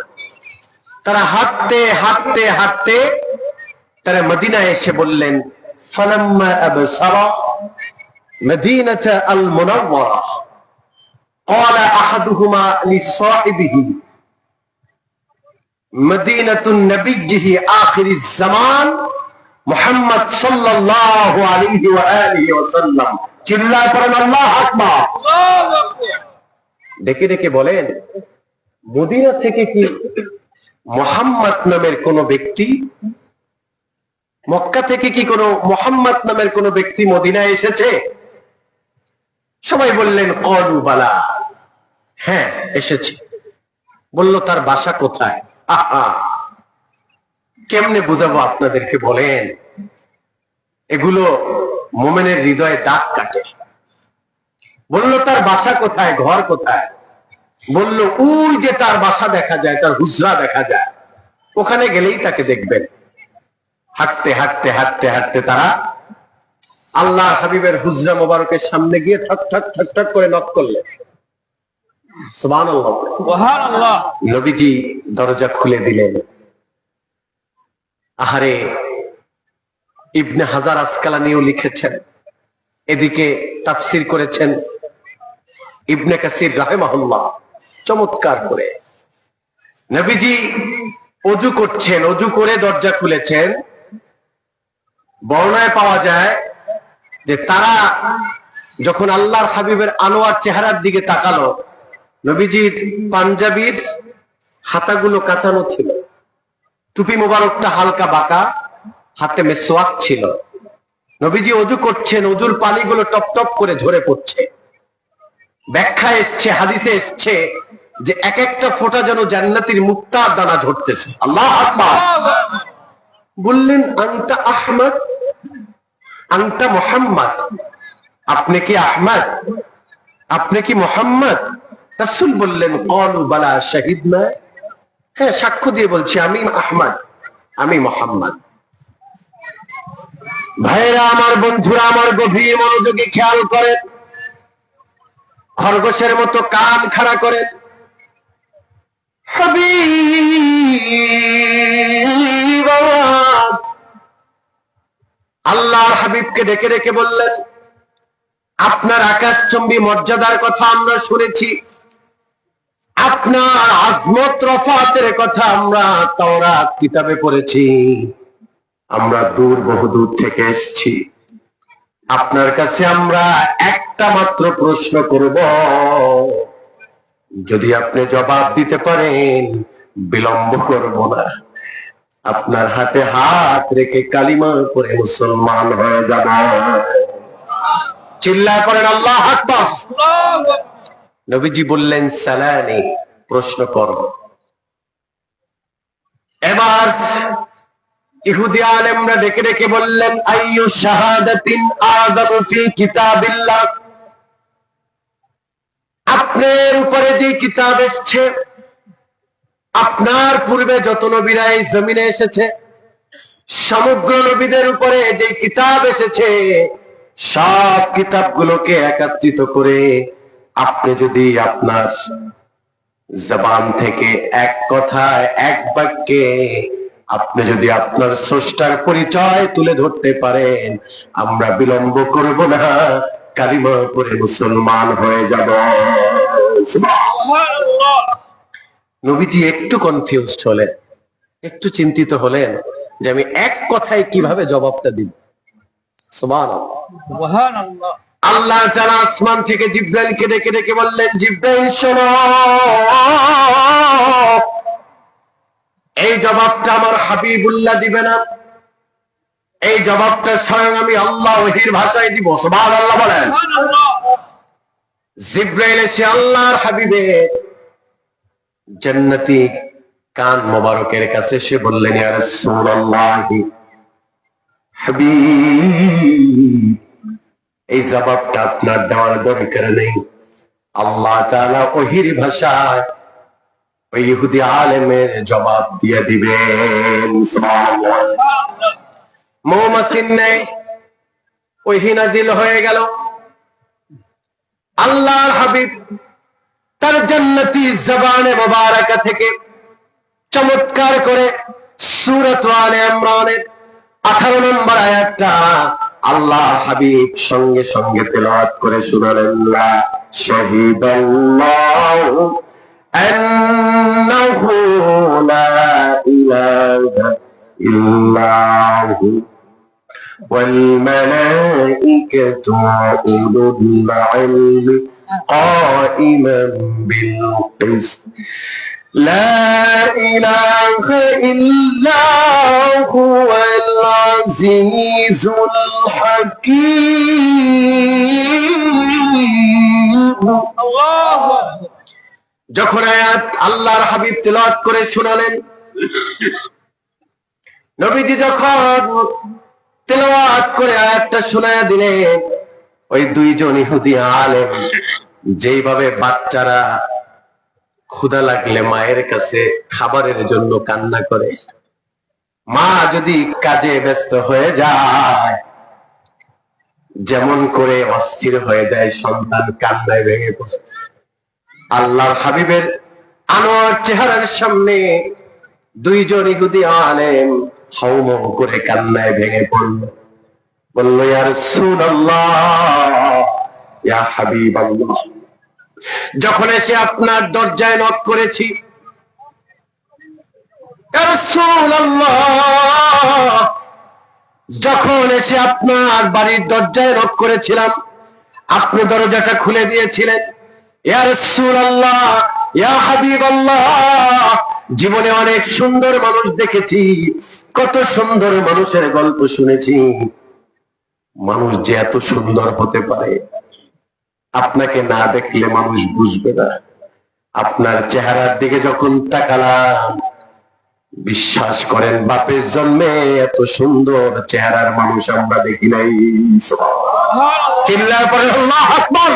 তারা হাঁটতে হাঁটতে হাঁটতে তারা মদিনায় এসে বললেন ফালাম্মা আবসারা مدينة المنورة قال أحدهما لصاحبه মদিনাতুন নবিয়্যিহি আখিরিজ জামান মুহাম্মদ সাল্লাল্লাহু আলাইহি ওয়া আলিহি ওয়াসাল্লাম। চিল্লায় পড়েন আল্লাহু আকবার। আল্লাহু আকবার। ডেকে ডেকে বলেন, মদিনা থেকে কি মুহাম্মদ নামের কোন ব্যক্তি, মক্কা থেকে কি কোন মুহাম্মদ নামের কোন ব্যক্তি মদিনায় এসেছে? সবাই বললেন ক্বালু বালা, হ্যাঁ এসেছে। বলল তার বাসা কোথায়? আহা, কেমনে বুঝাবো আপনাদেরকে বলেন, এগুলো মুমিনের হৃদয়ে দাগ কাটে। বলল তার বাসা কোথায়, ঘর কোথায়? বলল ওই যে তার বাসা দেখা যায়, তার হুজরা দেখা যায়, ওখানে গেলেই তাকে দেখবেন। হাঁটতে হাঁটতে হাঁটতে হাঁটতে তারা আল্লাহ হাবিবের হুজরা মোবারকের সামনে গিয়ে ঠক ঠক ঠক ঠক করে নক করলেন। সুবহানাল্লাহ, সুবহানাল্লাহ। নবীজি দরজা খুলে দিলেন। আহারে, ইবনে হাজার আসকালানিও লিখেছেন, এদিকে তাফসীর করেছেন ইবনে কাসির রাহিমাহুল্লাহ চমৎকার করে। নবীজি ওযু করছেন, ওযু করে দরজা খুলেছেন। বর্ণনায় পাওয়া যায় যে তারা যখন আল্লাহর হাবিবের আনোয়ার চেহারার দিকে তাকালো, নবীজির পাঞ্জাবির হাতাগুলো কাঁচানো ছিল, টুপি মোবারকটা হালকা বাঁকা, হাতে মেসওয়াক ছিল। নবীজি ওযু করছেন, ওযুর পানিগুলো টপ টপ করে ঝরে পড়ছে। ব্যাখ্যা এসছে, হাদিসে এসছে যে এক একটা ফোঁটা যেন জান্নাতের মুক্তার দানা ঝরতেছে। আল্লাহু আকবার। বললেন আনতা আহমদ, আনতা মুহাম্মদ, আপনি কি আহমদ, আপনি কি মুহাম্মদ? রাসূল বললেন ক্বালু বালা শাহিদনা, হ্যাঁ সাক্ষ্য দিয়ে বলছি আমি আহমদ, আমি মুহাম্মদ। ভাইরা আমার, বন্ধুরা আমার, গভীর মনোযোগে খেয়াল করেন, খরগোশের মতো কান খাড়া করেন। হাবিব আল্লাহর হাবিবকে ডেকে ডেকে বললেন, আপনার আকাশচুম্বী মর্যাদার কথা আমরা শুনেছি, আপনার আজমত রফাতের কথা আমরা তাওরাত কিতাবে পড়েছি, আমরা দূর বহুদূর থেকে এসেছি, আপনার কাছে আমরা একটা মাত্র প্রশ্ন করব, যদি আপনি জবাব দিতে পারেন বিলম্ব করব না, আপনার হাতে হাত রেখে কালিমা পড়ে মুসলমান হয়ে যাব। চিল্লায় পড়েন আল্লাহু আকবার। নবীজি বললেন সালানি, প্রশ্ন করব। এবার ইহুদি আলেমরা ডেকে ডেকে বললেন আইয়ু শাহাদাতিন আযামু ফি কিতাবিল্লাহ, আপনার উপরে যে কিতাব এসেছে, আপনার পূর্বে যত নবীরা এই জমিনে এসেছে, সমগ্র নবীদের উপরে যে কিতাব এসেছে, সব কিতাবগুলোকে একত্রিত করে আপনি যদি আপনার জবান থেকে এক কথায় এক বাক্যে আপনি যদি আপনার স্রষ্টার পরিচয় তুলে ধরতে পারেন, আমরা বিলম্ব করব না, কালিমা পড়ে মুসলমান হয়ে যাব। সুবহানাল্লাহ। নবীজি একটু কনফিউজড হলেন, একটু চিন্তিত হলেন যে আমি এক কথায় কিভাবে জবাবটা দিব। সুবহানাল্লাহ, সুবহানাল্লাহ। আল্লাহ তাআলা আসমান থেকে জিবরাইলকে ডেকে ডেকে বললেন, জিবরাইল শোনো, এই জবাবটা আমার হাবিবুল্লাহ দিবে না, এই জবাবটা স্বয়ং আমি আল্লাহ ওহীর ভাষায় দিব। সুবহানাল্লাহ বলেন। জিবরাইল এসে আল্লাহর হাবিবের জান্নাতি কান মোবারকের কাছে এসে বললেন, ইয়া রাসূলুল্লাহ, হাবিব, এই জবাবটা আপনার দেওয়ার দরকার নেই, আল্লাহ তাআলা ওহীর ভাষায় ওই ইহুদি আলেমের জবাব দিয়ে দিবেন। সুবহানাল্লাহ। মৌমাছির ন্যায় ওহী নাযিল হয়ে গেল। আল্লাহর হাবিব তার জান্নাতি জবানে মুবারাকা থেকে চমৎকার করে সূরাত আলে ইমরানের 18 নম্বর আয়াতটা আল্লাহ হাবিব সঙ্গে সঙ্গে তেলাওয়াত করে শোনালেন, লা শাহিদাল্লাহু أنه لا إله إلا هو والملائكة وأولو العلم قائما بالقسط لا إله إلا هو العزيز الحكيم الله যখন আয়াত আল্লাহর হাবিব তেলাওয়াত করে শোনালেন, নবীজি যখন তেলাওয়াত করে আয়াতটা শোনায়া দিলেন, ওই দুইজন ইহুদি আলেম যেইভাবে বাচ্চারা ক্ষুধা লাগলে মায়ের কাছে খাবারের জন্য কান্না করে, মা যদি কাজে ব্যস্ত হয়ে যায় যেমন করে অস্থির হয়ে যায়, সন্তান কান্নায় ভেঙে পড়ে। আল্লাহর হাবিবের আনোয়ার চেহারার সামনে দুইজন ইহুদি আলেম হাউমাউ করে কান্নায় ভেঙে পড়ল, বলল, ইয়া রাসূলুল্লাহ, ইয়া হাবিবাল্লাহ, যখন এসে আপনার দরজায় নক করেছি, ইয়া রাসূলুল্লাহ, যখন এসে আপনার বাড়ির দরজায় নক করেছিলাম, আপনি দরজাটা খুলে দিয়েছিলেন। ইয়া রাসূলুল্লাহ, ইয়া হাবিবাল্লাহ, জীবনে অনেক সুন্দর মানুষ দেখেছি, কত সুন্দর মানুষের গল্প শুনেছি, মানুষ যে এত সুন্দর হতে পারে আপনাকে না দেখলে মানুষ বুঝবে না। আপনার চেহারার দিকে যখন তাকালাম, বিশ্বাস করেন বাপের জন্মে এত সুন্দর চেহারার মানুষ আমরা দেখি নাই। চিল্লার পরে আল্লাহু আকবার।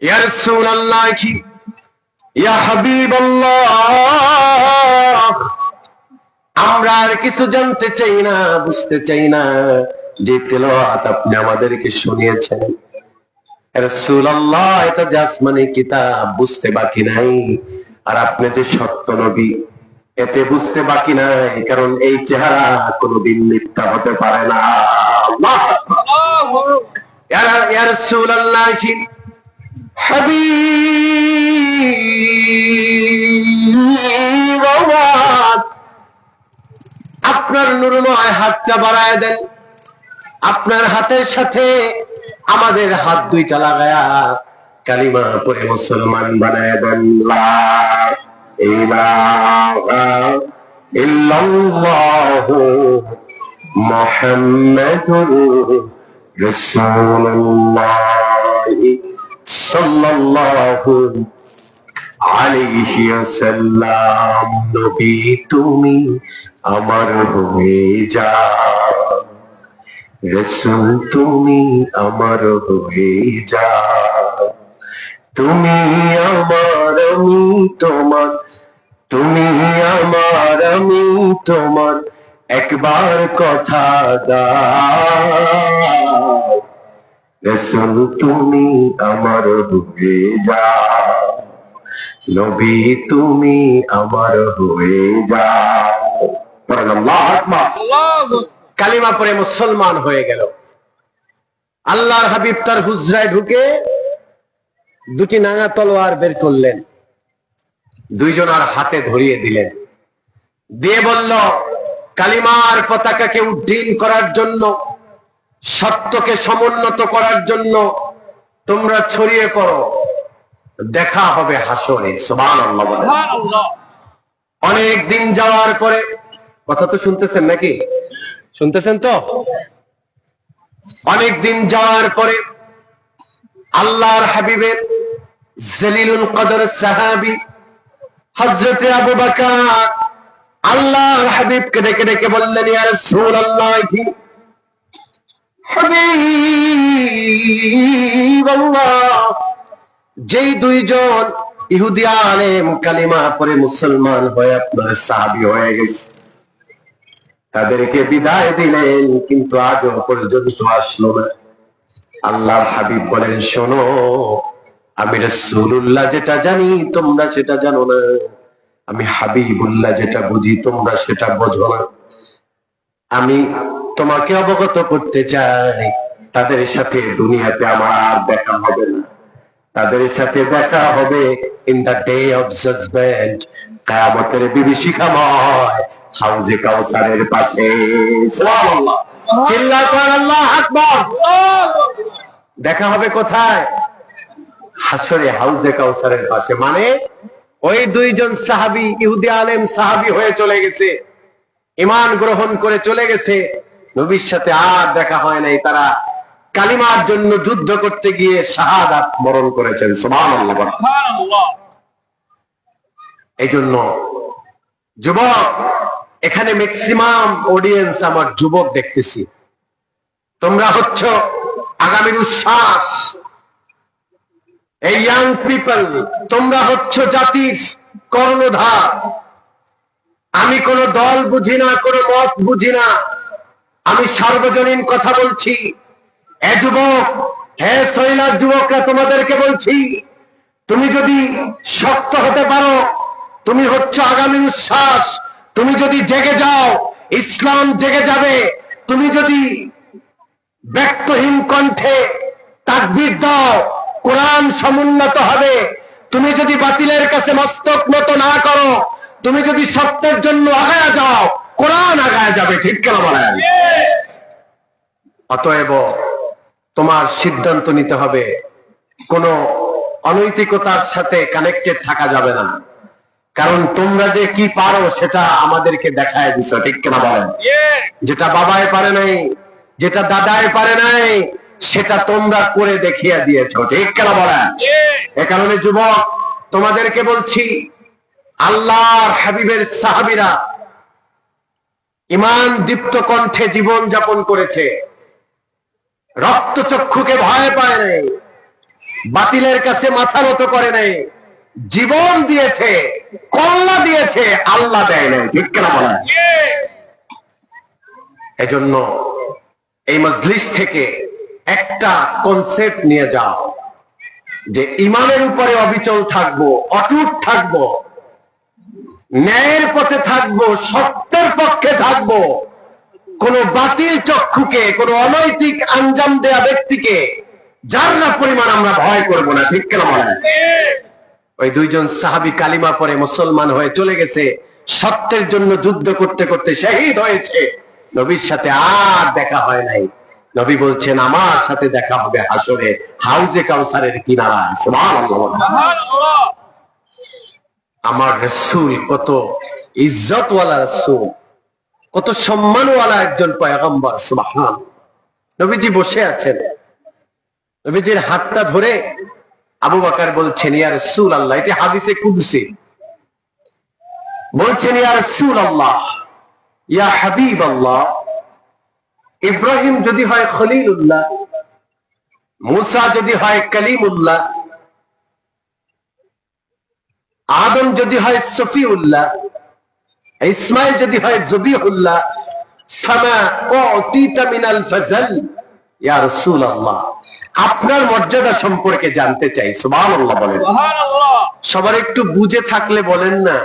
ইয়া রাসূলুল্লাহ, ইয়া হাবিবাল্লাহ, আমরা আর কিছু জানতে চাই না, বুঝতে চাই না, যে তেলাওয়াত আপনি আমাদেরকে শুনিয়েছেন রাসূলুল্লাহ, এটা যে আসমানি কিতাব, বুঝতে বাকি নাই। আর আপনি যে সত্য নবী, এতে বুঝতে বাকি নাই, কারণ এই চেহারা কোনোদিন মিথ্যা হতে পারে না। আল্লাহু আকবার। ইয়া রাসূলুল্লাহ, হাবিবাল্লাহ, আপনার নূরময় হাতটা বাড়ায় দেন, আপনার হাতের সাথে আমাদের হাত দুইটা লাগায়া কালিমা পড়ে মুসলমান বানায় দেন। লা ইলাহা ইল্লাল্লাহু মুহাম্মাদুর রাসূলুল্লাহ সাল্লাল্লাহু আলাইহি ওয়াসাল্লাম। নবী তুমি আমার হয়ে যাও, রাসূল তুমি আমার হয়ে যাও, তুমি আমার আমি তোমার, তুমি আমার আমি তোমার, একবার কথা দাও, রাসূল তুমি আমার হয়ে যাও, নবী তুমি আমার হয়ে যাও। আল্লাহু আকবার। কালিমা পড়ে মুসলমান হয়ে গেল। আল্লাহর হাবিব তার হুজরায় ঢুকে দুটি নাঙা তলোয়ার বের করলেন, দুইজনার হাতে ধরিয়ে দিলেন, দিয়ে বলল, কালিমার পতাকাকে উড্ডীন করার জন্য, সত্যকে সমুন্নত করার জন্য তোমরা ছড়িয়ে পড়ো, দেখা হবে হাসরে। সুবহানাল্লাহ। অনেক দিন যাওয়ার পরে, কথা তো শুনতেছেন নাকি? শুনতেছেন তো? অনেক দিন যাওয়ার পরে আল্লাহর হাবিবের জলিলুল কদর সাহাবী হযরতে আবু বকর আল্লাহর হাবিবকে ডেকে ডেকে বললেন, ইয়া রাসূলুল্লাহ, হাবিবাল্লাহ, যেই দুইজন ইহুদি আলেম কালিমা পড়ে মুসলমান হয়ে আপনার সাহাবী হয়ে গেছে, তাদেরকে বিদায় দিলেন, কিন্তু আজও পর্যন্ত আসলো না। আল্লাহর হাবিব বলেন, শোনো, আমি রাসূলুল্লাহ যেটা জানি তোমরা সেটা জানো না, আমি হাবিবুল্লাহ যেটা বুঝি তোমরা সেটা বোঝো না। আমি তোমাকে অবগত করতে চাই, তাদের সাথে দুনিয়াতে আমার আর দেখা হবে না। তাদের সাথে দেখা হবে in the day of judgement, কিয়ামতের বিভীষিকাময় হাউজে কাউসারের পাশে। সুবহানাল্লাহ, চিল্লায় পড়েন আল্লাহু আকবার। দেখা হবে কোথায়? হাসরে হাউজে কাউসারের পাশে। মানে ওই দুইজন সাহাবী ইহুদি আলেম সাহাবী হয়ে চলে গেছে, ঈমান গ্রহণ করে চলে গেছে, নবীর সাথে আর দেখা হয় নাই। তারা কালিমার জন্য যুদ্ধ করতে গিয়ে শাহাদাত বরণ করেছেন। সুবহানাল্লাহ। এই জন্য যুবক, এখানে ম্যাক্সিমাম অডিয়েন্স আমার যুবক দেখতেছি। তোমরা হচ্ছ আগামীর উচ্ছ্বাস। এই ইয়াং পিপল, তোমরা হচ্ছ জাতির কর্ণধার। আমি কোন দল বুঝি না, কোন মত বুঝি না, আমি সার্বজনীন কথা বলছি। এ যুবক, হে সৈলার যুবকরা, তোমাদেরকে বলছি, তুমি যদি শক্ত হতে পারো, তুমি হচ্ছ আগামীর উচ্ছ্বাস। তুমি যদি জেগে যাও, ইসলাম জেগে যাবে। তুমি যদি ব্যক্তহীন কণ্ঠে তাকবীর দাও, কোরআন সমুন্নত হবে। তুমি যদি বাতিলের কাছে মস্তক নত না করো, তুমি যদি সত্যের জন্য আগায়া যাও, কোরআন আগায়া যাবে। ঠিক কেন বলেন? অতএব তোমার সিদ্ধান্ত নিতে হবে, কোন অনৈতিকতার সাথে কানেক্টেড থাকা যাবে না। কারণ তোমরা যে কি পারো সেটা আমাদেরকে দেখায় দিছো। ঠিক কেন বলেন? যেটা বাবায় পারে নাই, যেটা দাদায় পারে নাই, সেটা তোমরা করে দেখিয়ে দিয়েছো। ঠিক কেন বলেন? এ কারণে যুবক, তোমাদেরকে বলছি, আল্লাহর হাবিবের সাহাবীরা ঈমান দীপ্ত কণ্ঠে জীবন যাপন করেছে, রক্তচক্ষুকে ভয় পায় নাই, বাতিলের কাছে মাথা নত করে নাই, জীবন দিয়েছে, কল্লা দিয়েছে, আল্লাহ দেয় নাই। ঠিক কেন বলেন? এজন্য এই মজলিস থেকে একটা কনসেপ্ট নিয়ে যাও, যে ঈমানের উপরে অবিচল থাকবো, অটুট থাকবো, ন্যায়ের পথে থাকবো, সত্যের পক্ষে থাকবো। কোন বাতিল চক্ষুকে, কোন অনৈতিক আঞ্জাম দেয়া ব্যক্তিকে যার না পরিমাণ আমরা ভয় করব না। ঠিক কেন বলেন? ওই দুইজন সাহাবী কালিমা পরে মুসলমান হয়ে চলে গেছে, সত্যের জন্য যুদ্ধ করতে করতে শহীদ হয়েছে। নবীর সাথে আর দেখা হয় নাই। নবী বলছেন, আমার সাথে দেখা হবে হাসরে হাউজে কাউসারের কিনারায়। সুবহানাল্লাহ। আমার রাসূল কত ইজ্জতওয়ালা রাসূল, কত সম্মানওয়ালা একজন পয়গম্বর। সুবহানাল্লাহ। নবীজি বসে আছেন, নবীজির হাতটা ধরে আবু বকর বলছেন, ইয়া রাসূলুল্লাহ, এটি হাদিসে কুদসি, বলছেন, ইয়া রাসূলুল্লাহ, ইয়া হাবিবাল্লাহ, ইব্রাহিম যদি হয় খলিলুল্লাহ, মুসা যদি হয় কালিমুল্লাহ, আদম যদি হয় সফিউল্লাহ, ইসমাইল যদি হয় জবিহুল্লাহ, ফামা উতিতা মিনাল ফাজল ইয়া রাসূলুল্লাহ, আপনার মর্যাদা সম্পর্কে জানতে চাই। সুবহানাল্লাহ বলেন। সুবহানাল্লাহ। সবার একটু বুঝে থাকলে বলেন না,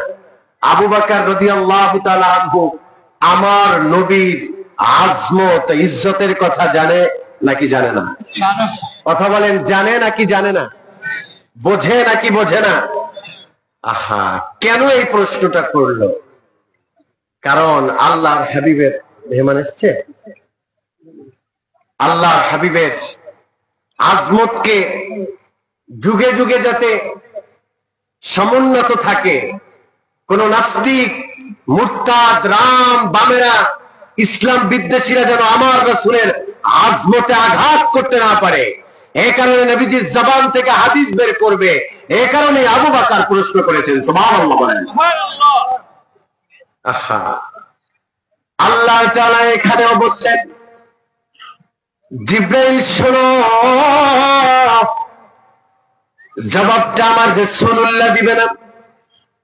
আবু বকর রাদিয়াল্লাহু তাআলা আনহু আমার নবীর আজমত ইজ্জতের কথা জানে নাকি জানে না? কথা বলেন, জানে নাকি জানে না? বোঝে নাকি বোঝে না? আহা, কেন এই প্রশ্নটা করলো? কারণ আল্লাহর হাবিবের মেহমান এসছে, আল্লাহর হাবিবের আজমতকে যুগে যুগে যাতে সমুন্নত থাকে, কোন নাস্তিক, মুরতাদ, রাম বামেরা, ইসলাম বিদ্বেষীরা যেন আমার রাসূলের আজমতে আঘাত করতে না পারে, এই কারণে নবীজির জবান থেকে হাদিস বের করবে। এই কারণে আবু বকর প্রশ্ন করেছেন। সুবহানাল্লাহ বলেন। সুবহানাল্লাহ। আহা, আল্লাহ তাআলা এখানেও বললেন, জিবরাইল শোনো, জবাবটা আমার রাসূলুল্লাহ দিবে না।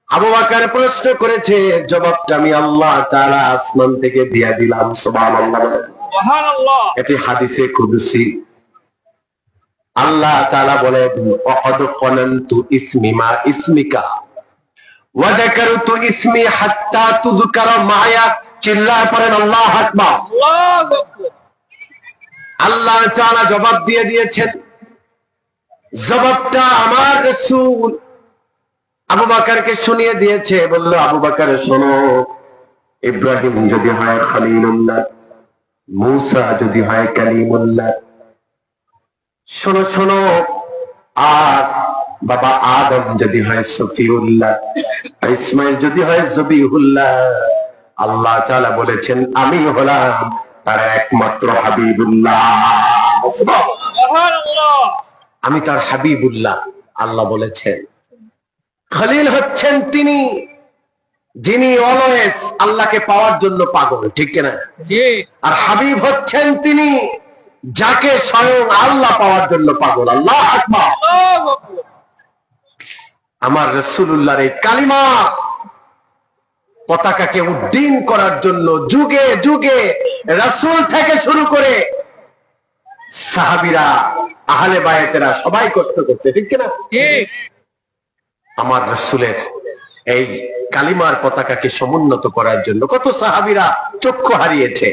আবু বকর প্রশ্ন করেছে, জবাবটা আমি আল্লাহ তাআলা আসমান থেকে দিয়ে দিলাম। সুবহানাল্লাহ। সুবহানাল্লাহ। এটি হাদিসে কুদসি। আল্লাহ তাআলা বলেন, ওয়াকাদ ক্বানানতু ইসমি মা ইসমিকা ওয়া যাকারতু ইসমি হাত্তা তুযকারা মায়া। চিল্লায় পড়েন আল্লাহু আকবার। আল্লাহু আকবার। আল্লাহ তাআলা জবাব দিয়ে দিয়েছেন, জবাবটা আমার রাসূল আবু বকরকে শুনিয়ে দিয়েছে। বলল, আবু বকর শোনো, ইব্রাহিম যদি হয় খলিলুল্লাহ, মূসা যদি হয় কালিমুল্লাহ, শোনো শোনো, আর বাবা আদম যদি হয় সফিউল্লাহ, আর ইসমাইল যদি হয় জবিহুল্লাহ, আল্লাহ তাআলা বলেছেন আমি হলাম তার একমাত্র হাবিবুল্লাহ। সুবহানাল্লাহ, আমি তার হাবিবুল্লাহ। আল্লাহ বলেছেন খলিল হচ্ছেন তিনি যিনি অলওয়েজ আল্লাহকে পাওয়ার জন্য পাগল, ঠিক কিনা? আর হাবিব হচ্ছেন তিনি যাকে স্বয়ং আল্লাহ পাওয়ার জন্য পাগল। আল্লাহু আকবার। আমার রাসূলুল্লাহর এই কালিমা পতাকাকে উড্ডীন করার জন্য যুগে যুগে রাসূল থেকে শুরু করে সাহাবীরা, আহলে বায়াতেরা সবাই কষ্ট করতে, ঠিক কিনা? আমার রাসূলের এই কালিমার পতাকাকে সমুন্নত করার জন্য কত সাহাবীরা চক্ষু হারিয়েছে,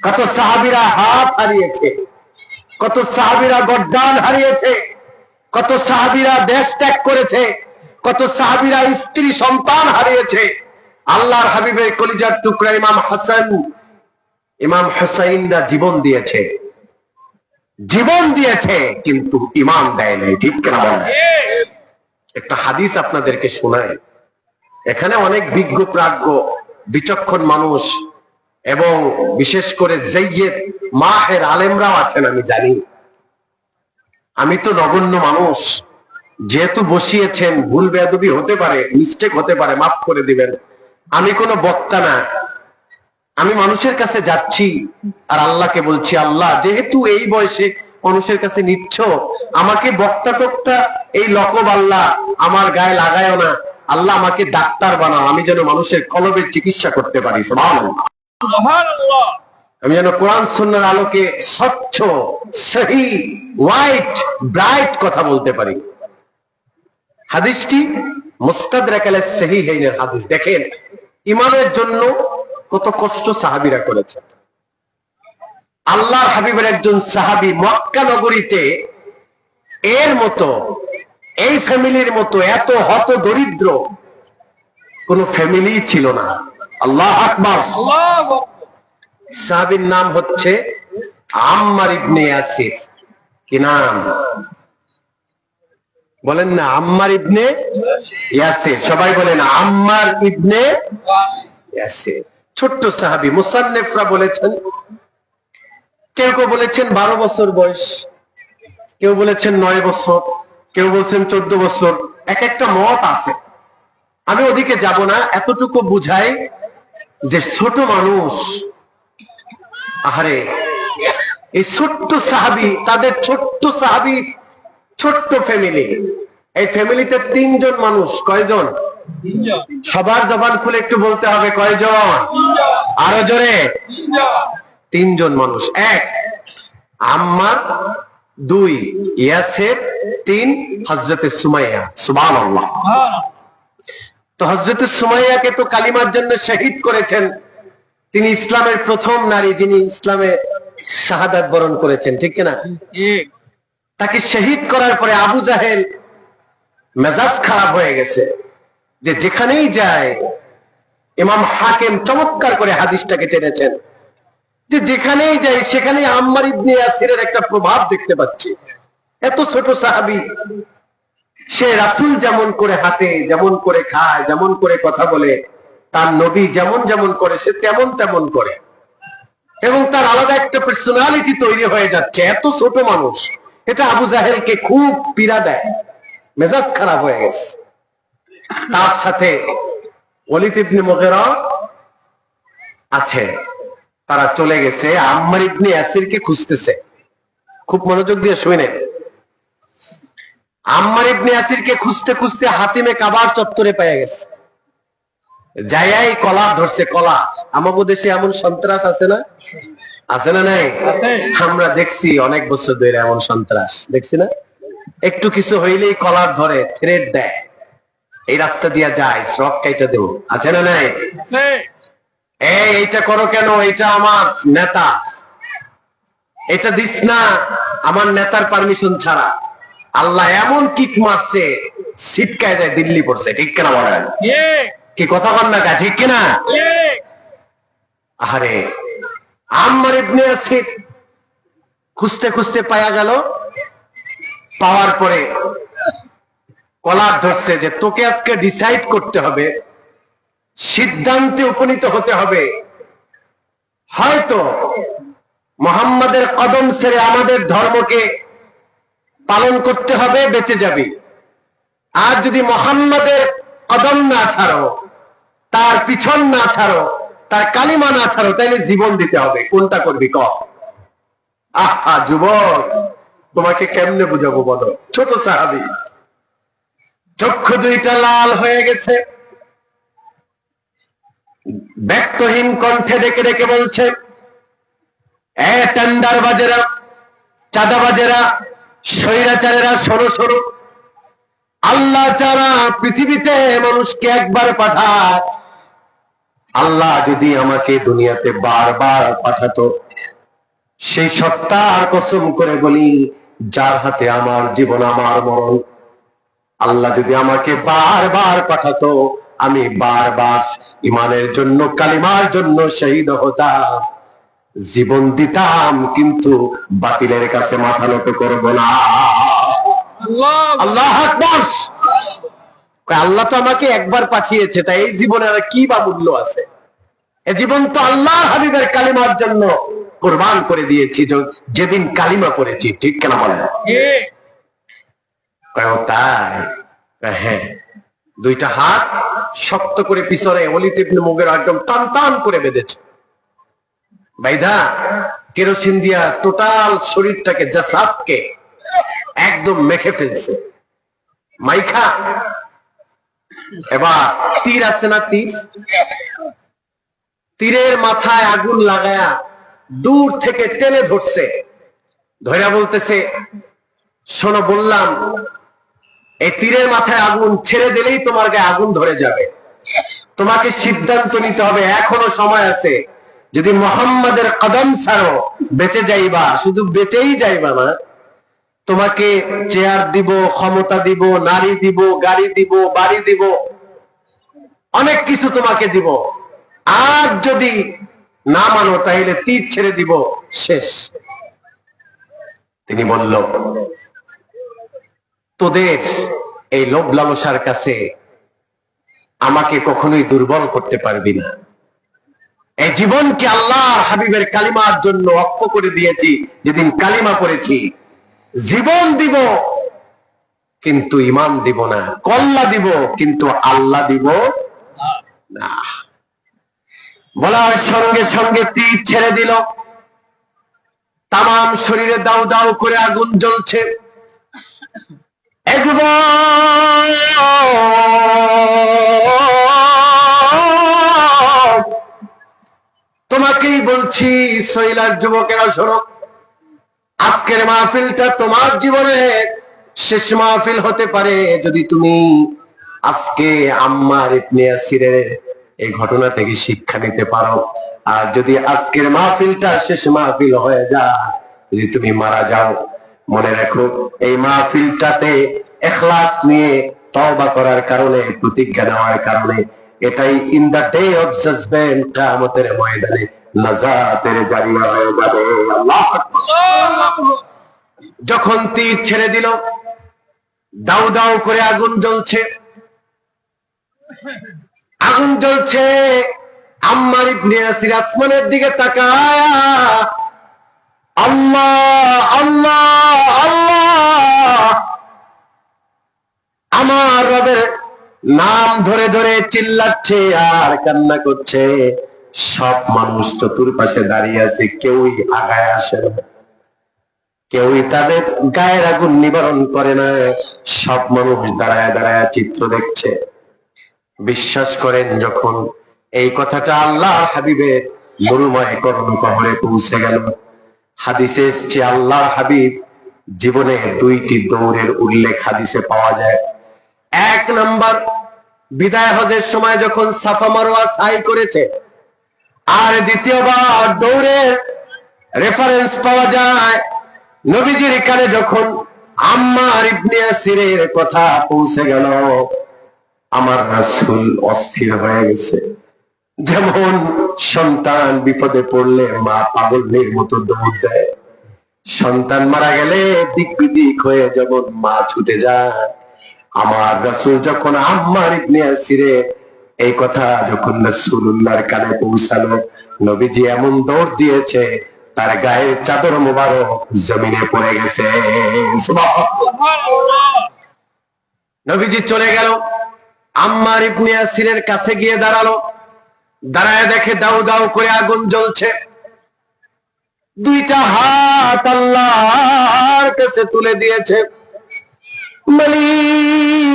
কত সাহাবীরা হাত হারিয়েছে, কত সাহাবীরা গর্দান হারিয়েছে, কত সাহাবীরা দেশ ত্যাগ করেছে, কত সাহাবীরা স্ত্রী সন্তান হারিয়েছে। আল্লাহর হাবিবের কলিজার টুকরা ইমাম হাসান, ইমাম হুসাইনরা জীবন দিয়েছে, জীবন দিয়েছে, কিন্তু ঈমান দেয় নাই, ঠিক কিনা বলেন? একটা হাদিস আপনাদেরকে শোনায়। এখানে অনেক বিজ্ঞ প্রাজ্ঞ বিচক্ষণ মানুষ এবং বিশেষ করে যায়েদ মাহের আলেমরাও আছেন, আমি জানি। আমি তো নগণ্য মানুষ, যেহেতু বসিয়েছেন, ভুল বেয়াদবি হতে পারে, মিস্টেক হতে পারে, মাফ করে দিবেন। আমি কোনো বক্তা না, আমি মানুষের কাছে যাচ্ছি আর আল্লাহকে বলছি, আল্লাহ যেহেতু এই বয়সে মানুষের কাছে নিচ্ছ, আমাকে বক্তা টক্তা এই লকব আল্লাহ আমার গায়ে লাগায়ও না। আল্লাহ আমাকে ডাক্তার বানাও, আমি যেন মানুষের কলবের চিকিৎসা করতে পারি। সুবহানাল্লাহ, আমি যেন কোরআন সুন্নাহর আলোকে স্বচ্ছ, সহি, হোয়াইট, ব্রাইট কথা বলতে পারি। হাদিসটি মুস্তাদরাক আলা সহিহাইনের হাদিস। দেখেন ঈমানের জন্য কত কষ্ট সাহাবীরা করেছে। আল্লাহর হাবিবের একজন সাহাবী মক্কা নগরীতে এর মতো, এই ফ্যামিলির মতো এত হত দরিদ্র কোন ফ্যামিলি ছিল না। আল্লাহু আকবার। সাহাবীর নাম হচ্ছে আম্মার ইবনে ইয়াসির। কি নাম বলেন না? আম্মার ইবনে ইয়াসির। সবাই বলেন আম্মার ইবনে ইয়াসির। ছোট্ট সাহাবী। মুসান্নিফরা বলেছেন, কেউ কেউ বলেছেন 12 বছর বয়স, কেউ বলেছেন 9 বছর, কেউ বলছেন 14 বছর, এক একটা মত আছে। আমি ওদিকে যাব না, এতটুকু বুঝাই যে ছোট মানুষ, আহারে এই ছোট্ট সাহাবী, তাদের ছোট্ট সাহাবী, ছোট্ট ফ্যামিলি। এই ফ্যামিলিতে 3 জন মানুষ। কয়জন? সবার জবান খুলে একটু বলতে হবে, কয়জন? আরো জোরে। 3 জন মানুষ। 1 আম্মার, 2 ইয়াসির, 3 হযরতে সুমাইয়া। সুবহানাল্লাহ। তো হযরতে সুমাইয়াকে তো কালিমার জন্য শহীদ করেছেন। তিনি ইসলামের প্রথম নারী যিনি ইসলামে শাহাদাত বরণ করেছেন, ঠিক কিনা? তাকে শহীদ করার পরে আবু জাহেল মেজাজ খারাপ হয়ে গেছে, যে যেখানেই যায়, ইমাম হাকিম চমৎকার করে হাদিসটাকে টেনেছেন, যে যেখানেই যাই সেখানে আম্মার ইবনে ইয়াসিরের একটা প্রভাব দেখতে পাচ্ছি। এত ছোট সাহাবী, সে রাসূল যেমন করে হাঁটে, যেমন করে খায়, যেমন করে কথা বলে, তার নবী যেমন যেমন করে সে তেমন তেমন করে, এবং তার আলাদা একটা পার্সোনালিটি তৈরি হয়ে যাচ্ছে। এত ছোট মানুষ, এটা আবু জাহেলকে খুব পীড়া দেয়, মেজাজ খারাপ হয়ে গেছে। তার সাথে ওলীদ ইবনে মুগীরা আছে, তারা চলে গেছে আম্মার ইবনে ইয়াসিরকে খুঁজতেছে। খুব মনোযোগ দিয়ে শুনেন। আম্মার ইবনে ইয়াসিরকে খুঁজতে খুঁজতে হাতিমে কাবার চত্বরে পেয়ে গেছে। যাই কলা ধরছে। কলা, আমাদের দেশে এমন সন্ত্রাস আছে না? আছে না? নাই? আমরা দেখছি অনেক বছর ধরে এমন সন্ত্রাস দেখছি না? একটু কিছু হইলেই কলার ধরে, থ্রেড দেয়, এই রাস্তা দিয়া যায়, শ্রক কাইটা দেব। আছে না? নাই? এইটা করো কেন? এটা আমার নেতা, এটা দিস না আমার নেতার পারমিশন ছাড়া। আল্লাহ এমন কিক মারছে, ছিটকায় যায়, দিল্লি পড়ছে। ঠিক কিনা বলেন? কি কথা বল না, ঠিক কিনা? আরে আম্মার ইবনে ইয়াসির খুঁজতে খুঁজতে পাওয়া গেল। পাওয়ার পরে কলার ধরছে যে তোকে আজকে ডিসাইড করতে হবে, সিদ্ধান্তে উপনীত হতে হবে। হয়তো মুহাম্মাদের কদম ছেড়ে আমাদের ধর্মকে পালন করতে হবে, বেঁচে যাবি। আর যদি মুহাম্মাদের কদম না ছাড়ো, তার পিছন না ছাড়ো, তার কালিমা না ছাড়ো, তাইলে জীবন দিতে হবে। কোনটা করবি ক? আহা যুবক, তোমাকে কেমনে বুঝাবো বলো? ছোট সাহাবী, চক্ষু দুইটা লাল হয়ে গেছে, ব্যক্তহীন কণ্ঠে ডেকে ডেকে বলছে, এ টেন্ডার বাজেরা, চাঁদাবাজেরা, স্বৈরাচারেরা, শোনো শোনো, আল্লাহ যারা পৃথিবীতে মানুষকে একবার পাঠায়, আল্লাহ যদি আমাকে দুনিয়াতে বারবার পাঠাতো, সেই সত্তার কসম করে বলি যার হাতে আমার জীবন আমার মরণ, আল্লাহ যদি আমাকে বারবার পাঠাতো, আমি বারবার ইমানের জন্য, কালিমার জন্য শহীদ হতাম, জীবন দিতাম, কিন্তু বাতিলের কাছে মাথা নত করব না। আল্লাহ আকবার। আল্লাহ তো আমাকে একবার পাঠিয়েছে, তাই এই জীবনের আর কি বা মূল্য আছে? এই জীবন তো আল্লাহ হাবিবের কালিমার জন্য কোরবান করে দিয়েছি, যেদিন কালিমা পড়েছি। ঠিক কেনা বলেন? তাই? হ্যাঁ। দুইটা হাত শক্ত করে পিছনে ওলীদ ইবনে মুগীরা একদম টান টান করে বেঁধেছে। বাইদা কেরোসিন দিয়া টোটাল শরীরটাকে, জাসাদকে একদম মেখে ফেলছে, মাইখা। এবার তীর আছে না, তীরের মাথায় আগুন লাগায়া দূর থেকে টেনে ধরছে, ধৈরা বলতেছে, শোনো বললাম, এই তীরের মাথায় আগুন ছেড়ে দিলেই তোমার গায়ে আগুন ধরে যাবে। তোমাকে সিদ্ধান্ত নিতে হবে, এখনো সময় আছে। যদি মুহাম্মাদের কদম ছাড়ো, বেঁচে যাইবা, শুধু বেঁচেই যাইবা না, তোমাকে চেয়ার দিব, ক্ষমতা দিব, নারী দিব, গাড়ি দিব, বাড়ি দিব, অনেক কিছু তোমাকে দিব। আর যদি না মানো, তাহলে তীর ছেড়ে দিব, শেষ। তিনি বলল, তোদের এই লোভ লালসার কাছে আমাকে কখনোই দুর্বল করতে পারবি না। এই জীবনকে আল্লাহ হাবিবের কালিমার জন্য অক্ষ করে দিয়েছি। যেদিন কালিমা পড়েছি, জীবন দিব কিন্তু ইমান দিব না, কল্লা দিব কিন্তু আল্লাহ দিব না। বলার সঙ্গে সঙ্গে তীর ছেড়ে দিল, তামাম শরীরে দাউ দাউ করে আগুন জ্বলছে। তোমাকেই বলছি, সৈলার যুবকেরা শোনো, আজকের মাহফিলটা তোমার জীবনের শেষ মাহফিল হতে পারে, যদি তুমি আজকে আম্মার ইবনে ইয়াসিরের এই ঘটনা থেকে শিক্ষা নিতে পারো। আর যদি আজকের মাহফিলটা শেষ মাহফিল হয়ে যায়, যদি তুমি মারা যাও, মনে রাখো এই মাহফিলটাতে ইখলাস নিয়ে তওবা করার কারণে, প্রতিজ্ঞা নেওয়ার কারণে, এটাই in the day of judgement, কিয়ামতের ময়দানে নাজাতের জারিয়া হয়ে যাবে। আল্লাহু আকবার। যখন তীর ছেড়ে দিল, দাউ দাউ করে আগুন জ্বলছে, আগুন জ্বলছে। আম্মার ইবনে ইয়াসির আসমানের দিকে তাকায়া, আল্লাহ আল্লাহ আল্লাহ, আমার রবের নাম ধরে ধরে চিল্লাচ্ছে আর কান্না করছে। সব মানুষ চতুর্পাশে দাঁড়িয়ে আছে, কেউই আগায় আসে না, কেউই তাদের গায়ের আগুন নিবারণ করে না। সব মানুষ দাঁড়ায় দাঁড়ায় চিত্র দেখছে। বিশ্বাস করেন, যখন এই কথাটা আল্লাহ হাবিবের মরুময় কর্ণকহরে পৌঁছে গেল, হাদিসে এসছে আল্লাহ হাবিব জীবনে দুইটি দৌড়ের উল্লেখ হাদিসে পাওয়া যায়। এক নাম্বার, বিদায় হজের সময় যখন সাফা মারওয়া সাই করেছে, আর দ্বিতীয়বার দৌড়ের রেফারেন্স পাওয়া যায় নবীজির কানে যখন আম্মার ইবনে ইয়াসিরের কথা পৌঁছে গেল, আমার রাসূল অস্থির হয়ে গেছে। যেমন সন্তান বিপদে পড়লে মা পাগলের মতো দৌড় দেয়, সন্তান মারা গেলে দিক বিদিক হয়ে যেমন মা ছুটে যায়, আমার রাসূল যখন আম্মার ইবনে ইয়াসিরের এই কথা যখন রাসূলুল্লাহর কানে পৌঁছালো, নবীজি এমন দৌড় দিয়েছে তার গায়ের চাদর মোবারক জমিনে পড়ে গেছে। সুবহানাল্লাহ। নবীজি চলে গেল, আম্মার ইবনে ইয়াসিরের কাছে গিয়ে দাঁড়ালো, দাঁড়ায় দেখে দাউ দাউ করে আগুন জ্বলছে। দুইটা হাত আল্লাহর কাছে তুলে দিয়েছে, মালিক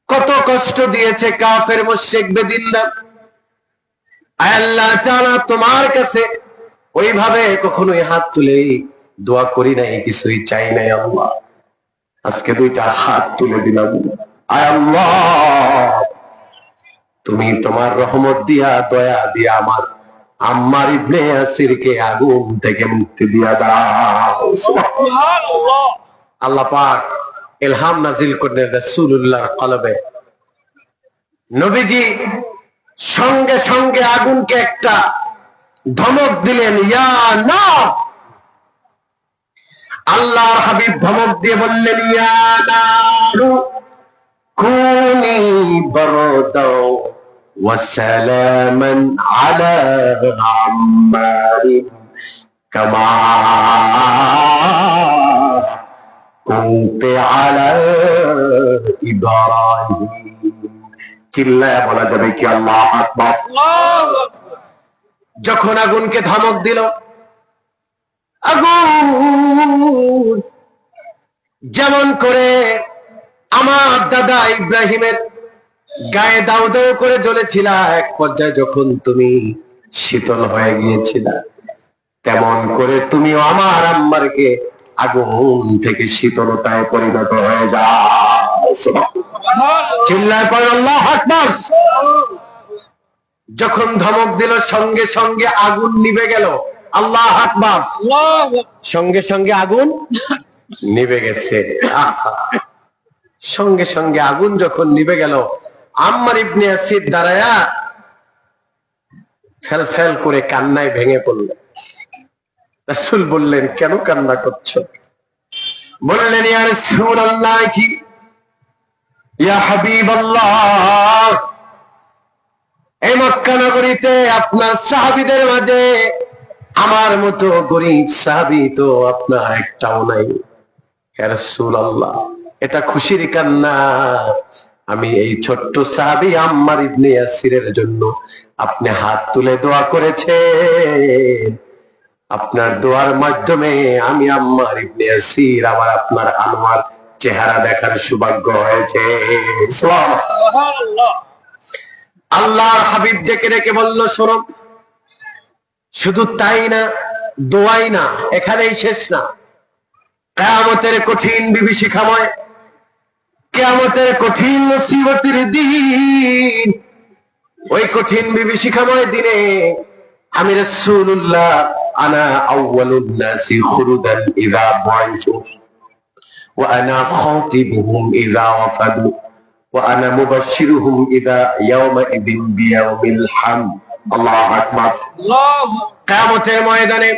কত কষ্ট দিয়েছে কাফের মুশরিক বেদিনরা, আল্লাহ তাআলা তোমার কাছে ওইভাবে কখনোই হাত তুলে দোয়া করি নাই, কিছুই চাই নাই আল্লাহ, আজকে দুইটা হাত তুলে দিলাম, আয় আল্লাহ তুমি তোমার রহমত দিয়া দয়া দিয়া আমার আম্মার ইবনে ইয়াসিরকে আগুন থেকে মুক্তি দিয়া দাও। সুবহানাল্লাহ। আল্লাহ পাক ইলহাম নাজিল করলেন রাসূলুল্লাহর কলবে। নবীজি সঙ্গে সঙ্গে আগুনকে একটা ধমক দিলেন, ইয়া নার। আল্লাহর হাবিব ধমক দিয়ে বললেন, ইয়া নারু কুনি বারদাও ওয়া সালামান আলা আম্মার কামা কুনতে আলা ইব্রাহিম। চিল্লায়া বলা যাবে কি আল্লাহু আকবার। যখন আগুনকে ধমক দিল, আগুন যেমন করে আমার দাদা ইব্রাহিমের গায়ে দাউ দাউ করে জ্বলেছিল, এক পর্যায়ে যখন তুমি শীতল হয়ে গিয়েছিল, তেমন করে তুমিও আমার আম্মারকে আগুন থেকে শীতলতায় পরিণত হয়ে যাও। চিল্লায় পড়ে আল্লাহু আকবার। যখন ধমক দিল সঙ্গে সঙ্গে আগুন নিভে গেল। আল্লাহু আকবার। সঙ্গে সঙ্গে আগুন নিভে গেছে। সঙ্গে সঙ্গে আগুন যখন নিভে গেল, আম্মার ইবনে ইয়াসির দাঁড়ায়া ফেল ফেল করে কান্নায় ভেঙে পড়ল। রাসূল বললেন, কেন কান্না করছো? বললেন, ইয়া রাসূলুল্লাহ, কি ইয়া হাবিবাল্লাহ, এই মক্কা নগরীতে আপনার সাহাবীদের মাঝে আমার মতো গরীব সাহাবী তো আপনার একটাও নাই। ইয়া রাসূলুল্লাহ, এটা খুশির কান্না। আমি এই ছোট্ট সাহাবী আম্মার ইবনে ইয়াসিরের জন্য আপনি হাত তুলে দোয়া করেছেন, আপনার দোয়ার মাধ্যমে আমি আম্মার ইবনে ইয়াসির আবার আপনার আনোয়ার চেহারা দেখার সৌভাগ্য হয়েছে। সুবহানাল্লাহ। আল্লাহর হাবিব ডেকে ডেকে বলল, শোনো, শুধু তাই না, দোয়াই না, এখানেই শেষ না। কিয়ামতের কঠিন বিভীষিকাময়, কিয়ামতের কঠিন মুসিবতের দিন, ওই কঠিন বিভীষিকাময় দিনে আমি রাসূলুল্লাহ আনা আউয়ালুন নাসি খুরুদান ইযা বুইসু ওয়া আনা খাতিবুহুম ইযা ওয়াফাদু ওয়া আনা মুবাশশিরুহুম ইযা ইয়াওমা ইযিন বিয়াউমিল হামদ। আল্লাহু আকবার। কিয়ামতের ময়দানে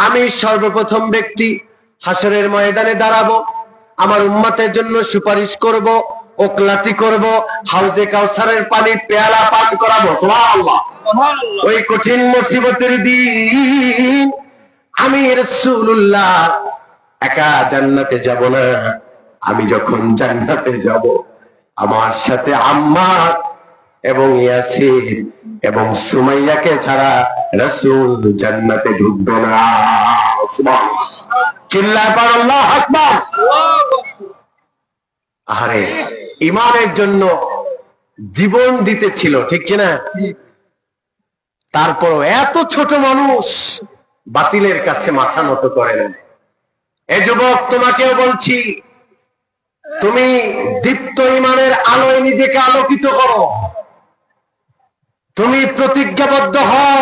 আমি সর্বপ্রথম ব্যক্তি হাসরের ময়দানে দাঁড়াবো, আমার উম্মতের জন্য সুপারিশ করব, ওকলাতি করব, হাউজে কাউসারের পানি পেয়ালা পান করাবো। সুবহানাল্লাহ। ওই কঠিন মুসিবতের দিন আমি রাসূলুল্লাহ একা জান্নাতে যাব না। আমি যখন জান্নাতে যাব, আমার সাথে আম্মার এবং ইয়াসির এবং সুমাইয়াকে ছাড়া রাসূল জান্নাতে ঢুকবে না। সুবহানাল্লাহ। চিল্লায় পড়ো আল্লাহু আকবার। আরে ঈমানের জন্য জীবন দিতে ছিল, ঠিক কিনা? তারপর এত ছোট মানুষ বাতিলের কাছে মাথা নত করে না। এ যুবক, তোমাকেও বলছি, তুমি দীপ্ত ঈমানের আলোয় নিজেকে আলোকিত করো। তুমি প্রতিজ্ঞাবদ্ধ হও,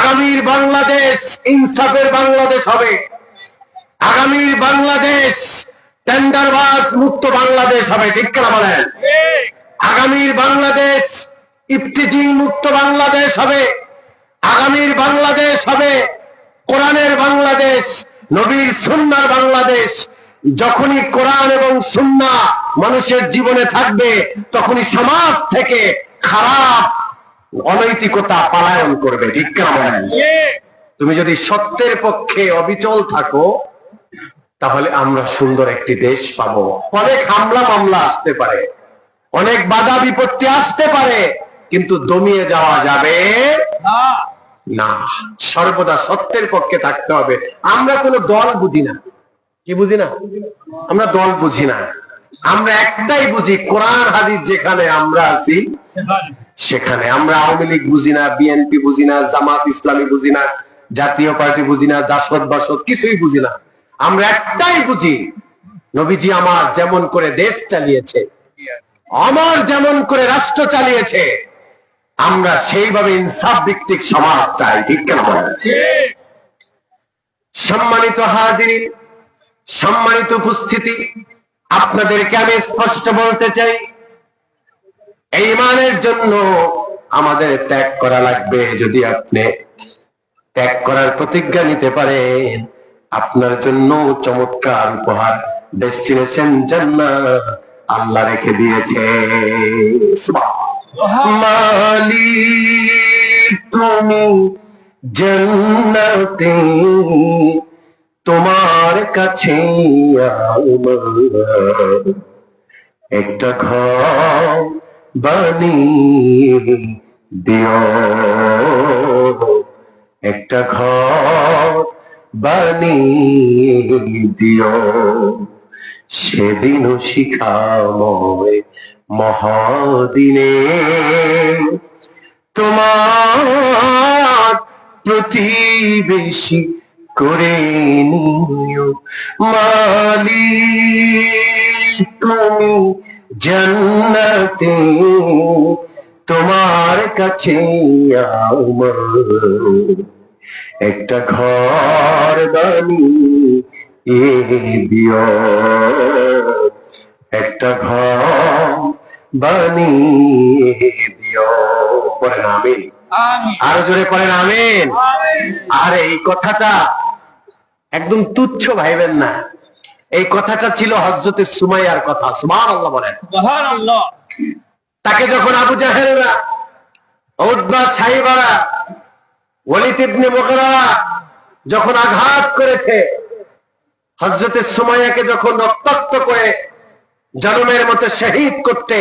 আগামীর বাংলাদেশ ইনসাফের বাংলাদেশ হবে। আগামীর বাংলাদেশ টেন্ডারবাজ মুক্ত বাংলাদেশ হবে, ঠিক কিনা বলেন? আগামীর বাংলাদেশ ইফতিজিং মুক্ত বাংলাদেশ হবে। আগামীর বাংলাদেশ হবে কোরআনের বাংলাদেশ, নবীর সুন্নাহর বাংলাদেশ। যখনই কোরআন এবং সুন্নাহ মানুষের জীবনে থাকবে, তখনই সমাজ থেকে খারাপ অনৈতিকতা পলায়ন করবে, ঠিক কিনা বলেন? তুমি যদি সত্যের পক্ষে অবিচল থাকো, তাহলে আমরা সুন্দর একটি দেশ পাবো। অনেক হামলা মামলা আসতে পারে, অনেক বাধা বিপত্তি আসতে পারে, কিন্তু দমিয়ে যাওয়া যাবে না। সর্বদা সত্যের পক্ষে থাকতে হবে। আমরা কোনো দল বুঝি না। কি বুঝি না? আমরা দল বুঝি না। আমরা একটাই বুঝি, কোরআন হাদিস যেখানে আমরা আছি সেখানে। আমরা আওয়ামী লীগ বুঝি না, বিএনপি বুঝি না, জামাত ইসলামী বুঝি না, জাতীয় পার্টি বুঝি না, জাসদ বাসদ কিছুই বুঝি না। আমরা একটাই বুঝি, নবীজি আমার যেমন করে দেশ চালিয়েছে, আমার যেমন করে রাষ্ট্র চালিয়েছে, আমরা সেইভাবে ইনসাফ ভিত্তিক সমাজ চাই, ঠিক কেন বলেন? সম্মানিত হাজিরিন, সম্মানিত উপস্থিতি, আপনাদেরকে আমি স্পষ্ট বলতে চাই, এই ঈমানের জন্য আমাদের ত্যাগ করা লাগবে। যদি আপনি ত্যাগ করার প্রতিজ্ঞা নিতে পারেন, আপনার জন্য চমৎকার উপহার ডেস্টিনেশন জান্নাত আল্লাহ রেখে দিয়েছে। মালিক তুমি জান্নাতে, তোমার কাছে একটা ঘর বানিয়ে দিও, একটা ঘর বানিয়ে দিও। সেদিনও শিখাময় মহাদিনে তোমার প্রতিবেশী করে নিও। মালিক তুমি জান্নাতে, তোমার কাছে আমার একটা ঘর বানিয়ে দিও, একটা ঘর বানিয়ে দিও। পড়েন আমিন। আরো জোরে পড়েন আমিন। আর এই কথাটা একদম তুচ্ছ ভাইবেন না, এই কথাটা ছিল হযরতে সুমাইয়ার কথা। সুবহানাল্লাহ বলেন। সুবহানাল্লাহ। তাকে যখন আবু জাহেলরা, উতবা, সাইবারা, ওয়ালিদ ইবনে মুগীরা যখন আঘাত করেছে, হযরতে সুমাইয়াকে যখন রক্তাক্ত করে জনমের মতো শহীদ করতে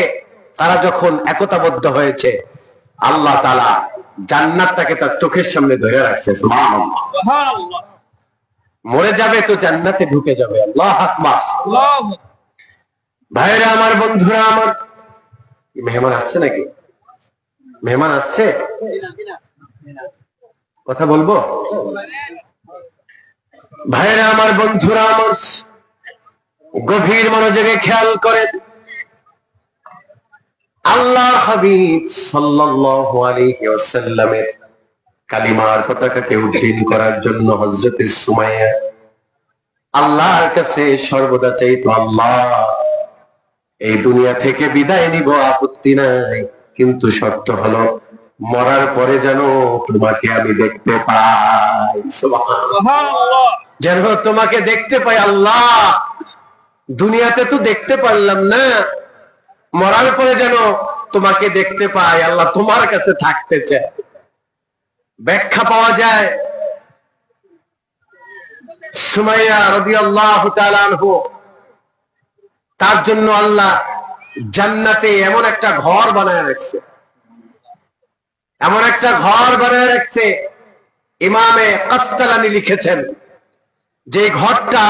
তারা যখন একতাবদ্ধ হয়েছে, আল্লাহ তাআলা জান্নাতটাকে তার চোখের সামনে ধরে রাখছে। সুবহানাল্লাহ। সুবহানাল্লাহ। মরে যাবে তো জান্নাতে ঢুকে যাবে। আল্লাহু আকবার। আল্লাহু ভাইরা আমার, বন্ধুরা আমার, মেহমান আসছে নাকি? মেহমান আসছে? কথা বলবো? ভাইরা আমার, বন্ধুরা আমার, গভীর মনোযোগে খেয়াল করেন। আল্লাহ হাবিব সাল্লাল্লাহু আলাইহি ওয়াসাল্লামের কালিমার পতাকাকে উজ্জ্বল করার জন্য হযরতে সুমাইয়া আল্লাহর কাছে সর্বদা চাইতো, আল্লাহ এই দুনিয়া থেকে বিদায় নিব, আপত্তি নাই, কিন্তু শর্ত হলো মরার পরে যেন তোমাকে আমি দেখতে পাই। সুবহানাল্লাহ। যেন তোমাকে দেখতে পাই। আল্লাহ দুনিয়াতে তো দেখতে পারলাম না, মরার পরে যেন তোমাকে দেখতে পাই। আল্লাহ তোমার কাছে থাকতে চায়। ব্যাখ্যা পাওয়া যায়, সুমাইয়া রাদিয়াল্লাহু তাআলা আনহু, তার জন্য আল্লাহ জান্নাতে এমন একটা ঘর বানায় রাখছে, এমন একটা ঘর বানায় রাখছে। ইমামে কাসতালানি লিখেছেন যে ঘরটা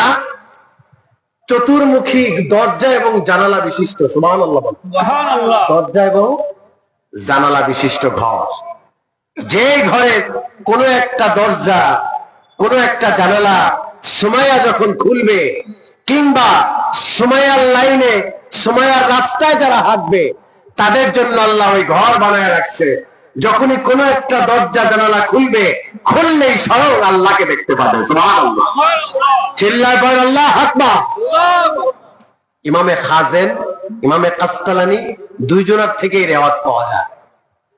চতুর্মুখী দরজা এবং জানালা বিশিষ্ট। সুবহানাল্লাহ। সুবহানাল্লাহ। দরজা এবং জানালা বিশিষ্ট ঘর। যে ঘরে কোনো একটা দরজা, কোনো একটা জানালা সুমাইয়া যখন খুলবে, কিংবা সুমাইয়ার লাইনে, সুমাইয়ার রাস্তায় যারা হাঁটবে, তাদের জন্য আল্লাহ ওই ঘর বানায় রাখছে। যখনই কোনো একটা দরজা জানালা খুলবে, খুললেই স্বয়ং আল্লাহকে দেখতে পাবে। সুবহানাল্লাহ, চিল্লায় পড়েন আল্লাহু আকবার। ইমামে খাজেন, ইমামে কাস্তালানি দুইজনের থেকেই রেওয়াত পাওয়া যায়।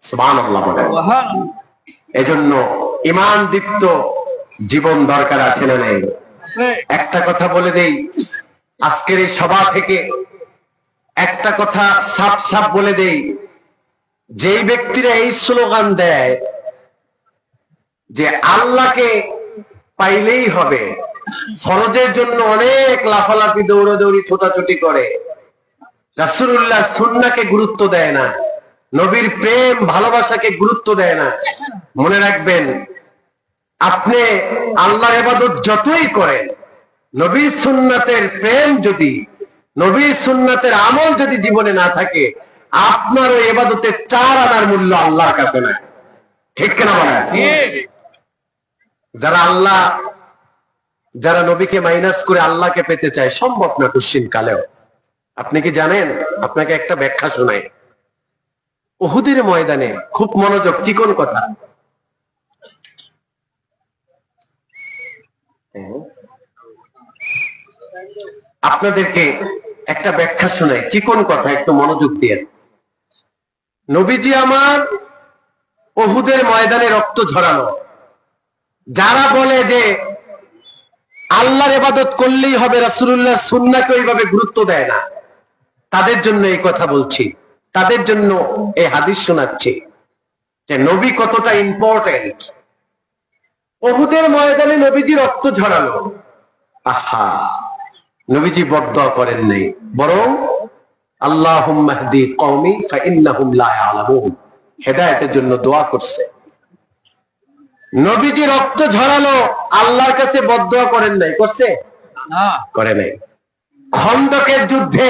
সুবহানাল্লাহ বলেন। এজন্য ঈমান দীপ্ত জীবন দরকার আছে না নেই? একটা কথা বলে দেই, আজকের এই সভা থেকে একটা কথা সাপ সাপ বলে দেই, যেই ব্যক্তিরা এই স্লোগান দেয় যে আল্লাহকে পাইলেই হবে, ফরজের জন্য অনেক লাফালাফি দৌড়াদৌড়ি ছোটাছুটি করে, রাসূলুল্লাহ সুন্নাহকে গুরুত্ব দেয় না, নবীর প্রেম ভালোবাসাকে গুরুত্ব দেয় না, মনে রাখবেন আপনি আল্লাহর ইবাদত যতই করেন, নবীর সুন্নাতের প্রেম যদি, নবীর সুন্নাতের আমল যদি জীবনে না থাকে, আপনার ওই ইবাদতের 4 আনার মূল্য আল্লাহর কাছে নাই। ঠিক কিনা বলেন? যারা নবীকে মাইনাস করে আল্লাহকে পেতে চায়, সম্ভব না কোশ্চিন কালেও। আপনি কি জানেন? আপনাকে একটা ব্যাখ্যা শোনাই। উহুদের ময়দানে, খুব মনোযোগ, চিকন কথা, আপনাদেরকে একটা ব্যাখ্যা শোনাই, চিকন কথা, একটু মনোযোগ দিয়ে। নবীজি আমার উহুদের ময়দানে রক্ত ঝরানো। যারা বলে যে আল্লাহর ইবাদত করলেই হবে, রাসূলুল্লাহ সুন্নাহকে ওইভাবে গুরুত্ব দেয় না, তাদের জন্য এই কথা বলছি, তাদের জন্য এই হাদিস শোনাচ্ছি যে নবী কতটা ইম্পর্টেন্ট। উহুদের ময়দানে নবীজি রক্ত ঝরালো, আহা, নবীজি বদদুয়া করেন নাই, বরং আল্লাহুম্মা হদি কওমি ফাইন্নাহুম লা ইয়ালামুন, হেদায়েতের জন্য দোয়া করছে। নবীজি রক্ত ঝরালো, আল্লাহর কাছে বদদুয়া করেন নাই, করছে না? করে নাই। খন্দকের যুদ্ধে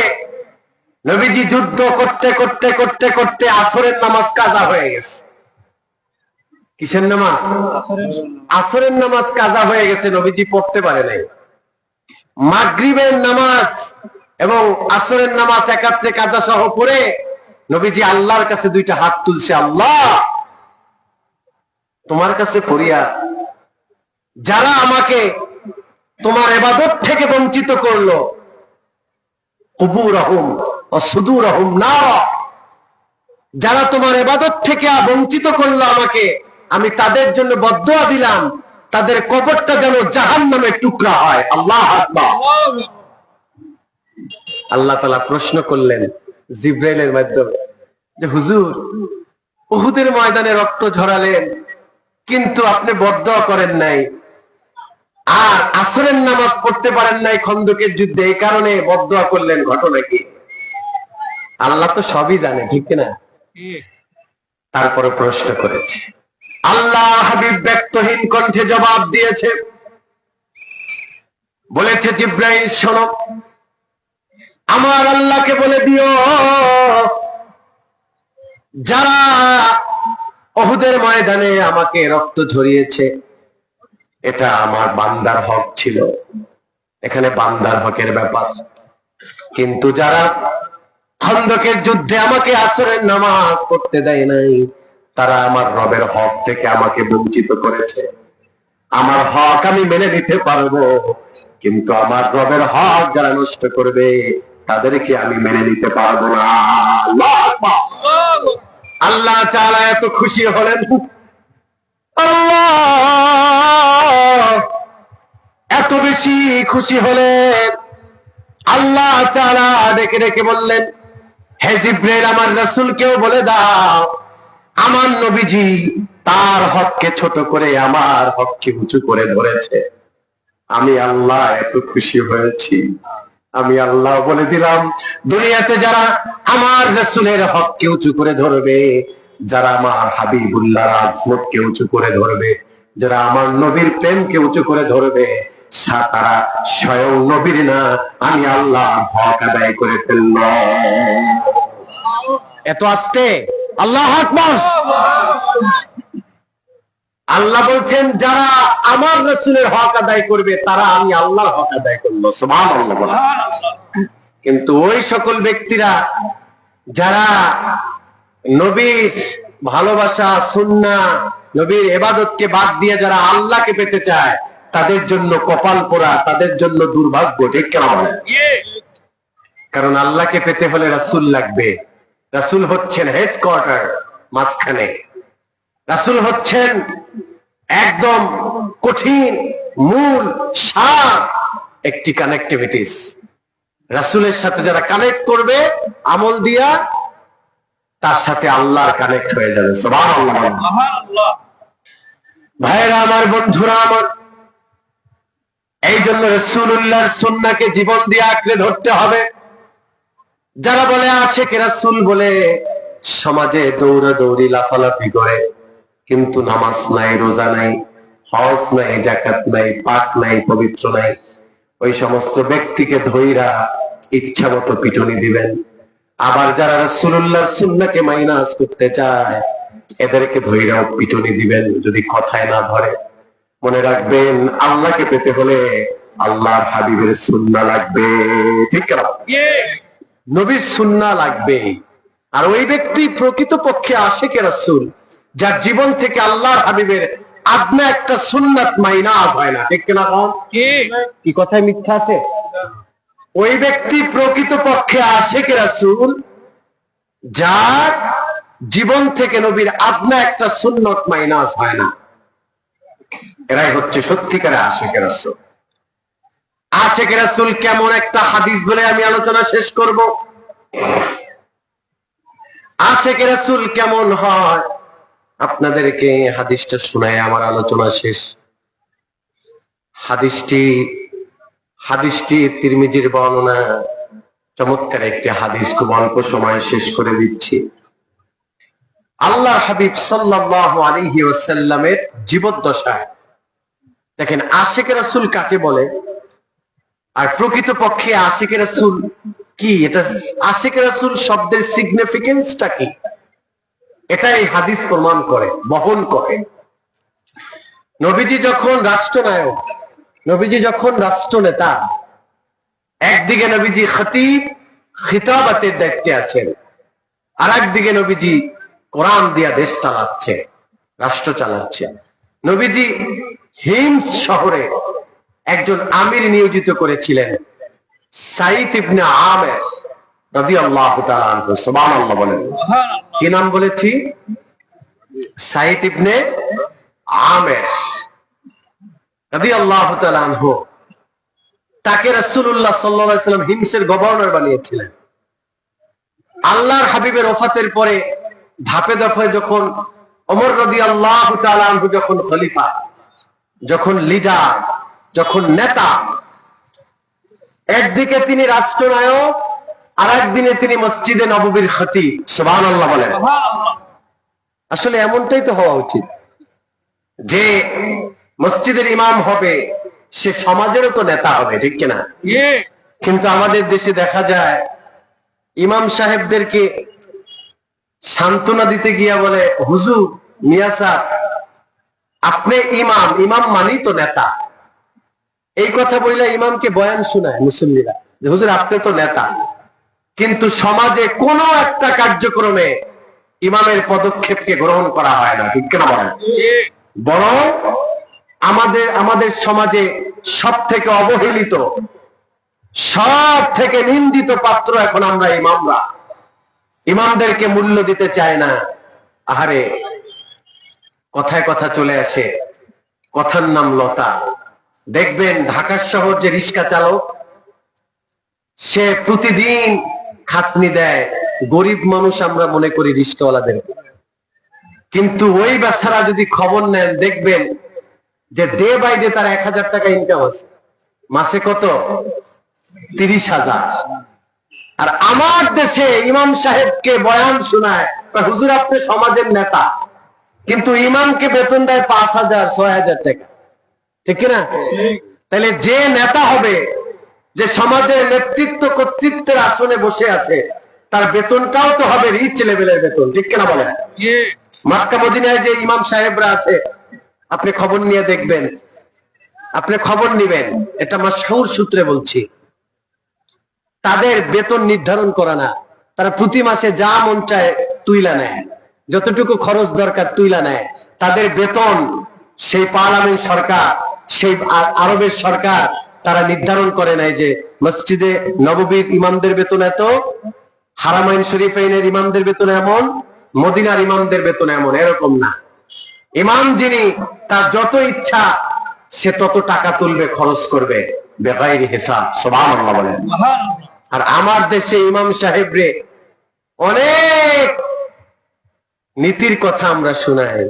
নবীজি যুদ্ধ করতে করতে করতে করতে আসরের নামাজ কাজা হয়ে গেছে। কিসের নামাজ? আসরের নামাজ কাজা হয়ে গেছে, নবীজি পড়তে পারে নাই। মাগরিবের নামাজ এবং আসরের নামাজ একাত্রে কাজা সহ পড়ে নবীজি আল্লাহর কাছে 2টা হাত তুলছে, আল্লাহ তোমার কাছে ফরিয়া, যারা আমাকে তোমার ইবাদত থেকে বঞ্চিত করলো, কুবুরহুম ওয়া সুদুরহুম নার, যারা তোমার ইবাদত থেকে বঞ্চিত করলো আমাকে, আমি তাদের জন্য বদদুয়া দিলাম, তাদের কবরটা যেন জাহান্নামের টুকরা হয়। আল্লাহু আকবার। আল্লাহ তাআলা প্রশ্ন করলেন জিবরাইলের মাধ্যমে যে হুজুর, উহুদের ময়দানে রক্ত ঝরালেন কিন্তু আপনি বদদুয়া করেন নাই, আর আসরের নামাজ পড়তে পারেন নাই খন্দকের যুদ্ধে, এই কারণে বদদুয়া করলেন, ঘটনা কি? আল্লাহ তো সবই জানে, ঠিক না? তারপরে প্রশ্ন করেছে, আল্লাহ হাবিব ব্যক্তহীন কণ্ঠে জবাব দিয়েছে, বলেছে জিবরাইল শোনো, আমার আল্লাহকে বলে দিও যারা উহুদের ময়দানে আমাকে রক্ত ঝরিয়েছে, এটা আমার বান্দার হক ছিল, এখানে বান্দার হকের ব্যাপার। কিন্তু যারা খন্দকের যুদ্ধে আমাকে আসরের নামাজ পড়তে দেয় নাই, তারা আমার রবের হক থেকে আমাকে বঞ্চিত করেছে। আমার হক আমি মেনে নিতে পারবো, কিন্তু আমার রবের হক যারা নষ্ট করবে তাদেরকে আমি মেনে নিতে পারবো না। আল্লাহু আকবার। আল্লাহ তাআলা এত খুশি হলেন, আল্লাহ এত বেশি খুশি হলেন, আল্লাহ তাআলা ডেকে ডেকে বললেন, হে জিবরাইল, আমার রাসূলকেও বলে দাও, আমার নবীজি তার হককে ছোট করে আমার হককে উঁচু করে ধরেছে। আমি আল্লাহ এত খুশি হয়েছি, আমি আল্লাহ বলে দিলাম, দুনিয়াতে যারা আমার রাসূলের হককে উঁচু করে ধরবে, যারা আমার হাবিবুল্লাহর আজমতকে উঁচু করে ধরবে, যারা আমার নবীর প্রেমকে উঁচু করে ধরবে, তারা স্বয়ং নবীর না, আমি আল্লাহ হক আদায় করে ফেলল। এত আস্তে, আল্লাহু আকবার। আল্লাহ বলছেন যারা আমার রাসূলের হক আদায় করবে, তারা আমি আল্লাহর হক আদায় করলো। সুবহানাল্লাহ। কিন্তু ওই সকল ব্যক্তিরা যারা নবীর ভালোবাসা, সুন্নাহ, নবীর ইবাদতকে বাদ দিয়ে যারা আল্লাহকে পেতে চায় তাদের জন্য কপাল পোড়া, তাদের জন্য দুর্ভাগ্য, ঠিক কেন বলে? কারণ আল্লাহকে পেতে হলে রাসূল লাগবে। রাসূল হচ্ছেন হেডকোয়ার্টার, মাঝখানে। রাসূল হচ্ছেন একদম কঠিন মূল সার একটি কানেক্টিভিটিস। রাসূলের সাথে যারা কানেক্ট করবে আমল দিয়া, তার সাথে আল্লাহর কানেক্ট হয়ে যাবে। সুবহানাল্লাহ। ভাইরা আমার, বন্ধুরা আমার, এই জন্য রাসূলুল্লাহর সুন্নাহকে জীবন দিয়ে আঁকড়ে ধরতে হবে। যারা বলে আশিকে রাসূল বলে সমাজে দৌড়াদৌড়ি লাফালাফি করে, কিন্তু নামাজ নাই, রোজা নাই, হজ নাই, যাকাত নাই, পাক নাই, পবিত্র নাই, ওই সমস্ত ব্যক্তিকে ধইরা ইচ্ছা মতো পিটুনি দিবেন। আবার যারা রাসূলুল্লাহর সুন্নাহকে মাইনাস করতে চায় এদেরকে ধইরাও পিটুনি দিবেন যদি কথায় না ধরে। মনে রাখবেন, আল্লাহকে পেতে হলে আল্লাহর হাবিবের সুন্নাহ লাগবে, ঠিক না? নবীর সুন্নাহ লাগবে। আর ওই ব্যক্তি প্রকৃতপক্ষে আশিকে রাসূল যার জীবন থেকে আল্লাহর হাবিবের আদনা একটা সুন্নাত মাইনাস হয় না, ঠিক না? কি কথায় মিথ্যা আছে? ওই ব্যক্তি প্রকৃতপক্ষে আশিকে রাসূল যার জীবন থেকে নবীর আদনা একটা সুন্নত মাইনাস হয় না, এরাই হচ্ছে সত্যিকারের আশিকে রাসূল। আশিকে রাসূল কেমন একটা হাদিস বলে আমি আলোচনা শেষ করব। আশিকে রাসূল কেমন হয় আপনাদেরকে হাদিসটা শোনায় আমার আলোচনা শেষ। হাদিসটি তিরমিজির বর্ণনা, চমৎকার একটি হাদিস, খুব অল্প সময়ে শেষ করে দিচ্ছি। আল্লাহ হাবিব সাল্লাল্লাহু আলাইহি ওয়াসাল্লামের জীবদ্দশায় দেখেন আশিকে রাসূল কাকে বলে আর প্রকৃতপক্ষে আশিকে রাসূল কি, এটা আশিকে রাসূল শব্দের সিগনিফিকেন্সটা কি, এটা এই হাদিস প্রমাণ করে, বহন করে। নবীজি যখন রাষ্ট্রনায়ক, নবীজি যখন রাষ্ট্রনেতা, একদিকে নবীজি খতিব খিতাবাতের দায়িত্বে আছেন, আর একদিকে নবীজি কোরআন দিয়া দেশ চালাচ্ছে, রাষ্ট্র চালাচ্ছে। নবীজি হিমস শহরে একজন আমির নিয়োজিত করেছিলেন, সাইদ ইবনে আমের রাদিয়াল্লাহু তাআলা আনহু। সুবহানাল্লাহ বলেন। কি নাম বলেছি? সাইদ ইবনে আমের রাদিয়াল্লাহু তাআলা আনহু। তাকে রাসূলুল্লাহ সাল্লাল্লাহু আলাইহি ওয়াসাল্লাম হিমসের গভর্নর বানিয়েছিলেন। আল্লাহর হাবিবের ওফাতের পরে ধাপে ধাপে যখন ওমর রাদিয়াল্লাহু তাআলা আনহু যখন খলিফা, যখন লিডার, যখন নেতা, একদিকে তিনি রাষ্ট্রনায়ক, আর একদিনে তিনি মসজিদে নববীর খতিব। সুবহানাল্লাহ বলেন। আসলে এমনটাই তো হওয়া উচিত যে মসজিদের ইমাম হবে সে সমাজেরও তো নেতা হবে, ঠিক কিনা? কিন্তু আমাদের দেশে দেখা যায় ইমাম সাহেবদেরকে সান্ত্বনা দিতে গিয়া বলে, হুজুর, মিয়া সাহেব, আপনি ইমাম, ইমাম মানি তো নেতা। এই কথা বললে ইমামকে বয়ান শোনায় মুসল্লিরা যে হুজুর আপনি তো নেতা। কিন্তু সমাজে কোন একটা কার্যক্রমে ইমামের পদক্ষেপকে গ্রহণ করা হয় না, ঠিক কিনা বলেন? বরং আমাদের সমাজে সব থেকে অবহেলিত, সব থেকে নিন্দিত পাত্র এখন আমরা ইমামরা। ইমামদেরকে মূল্য দিতে চায় না। আহারে, কথায় কথা চলে আসে, কথার নাম লতা। দেখবেন ঢাকার শহর যে রিক্সা চালক, সে প্রতিদিন খাটনি দেয়, গরিব মানুষ আমরা মনে করি রিক্সাওয়ালাদের, কিন্তু ওই বেচারা যদি খবর নেন দেখবেন যে ডে বাই ডে তার 1000 টাকা ইনকাম আছে, মাসে কত? 30,000। আর আমার দেশে ইমাম সাহেবকে বয়ান শোনায়, হুজুর আপনি সমাজের নেতা, কিন্তু ইমামকে বেতন দেয় 5,000 6,000 টাকা, ঠিক না? তাহলে যে নেতা হবে, যে সমাজের নেতৃত্ব কর্তৃত্বের আসনে বসে আছে, তার বেতনটাও তো হবে রিচ লেভেলের বেতন, ঠিক কিনা বলেন? মক্কা মদিনায় যে ইমাম সাহেবরা আছে, আপনি খবর নিয়ে দেখবেন, আপনি খবর নিবেন, এটা মাশহুর সূত্রে বলছি, তাদের বেতন নির্ধারণ করা না, তারা প্রতি মাসে যা মন চায় তুইলা নেয়, যতটুকু খরচ দরকার তুইলা নেয়। তাদের বেতন সেই পার্লামেন্ট সরকার, সেই আরবের সরকার তারা নির্ধারণ করে নাই যে মসজিদে নববীর ইমামদের বেতন এত, হারামাইন শরীফাইনের ইমামদের বেতন এমন, মদিনার ইমামদের বেতন এমন, এরকম না। ইমাম যিনি, তার যত ইচ্ছা সে তত টাকা তুলবে, খরচ করবে বেগাইরি হিসাব। সুবহানাল্লাহ বলেন। আর আমার দেশে ইমাম সাহেবরে অনেক নীতির কথা আমরা শুনাই,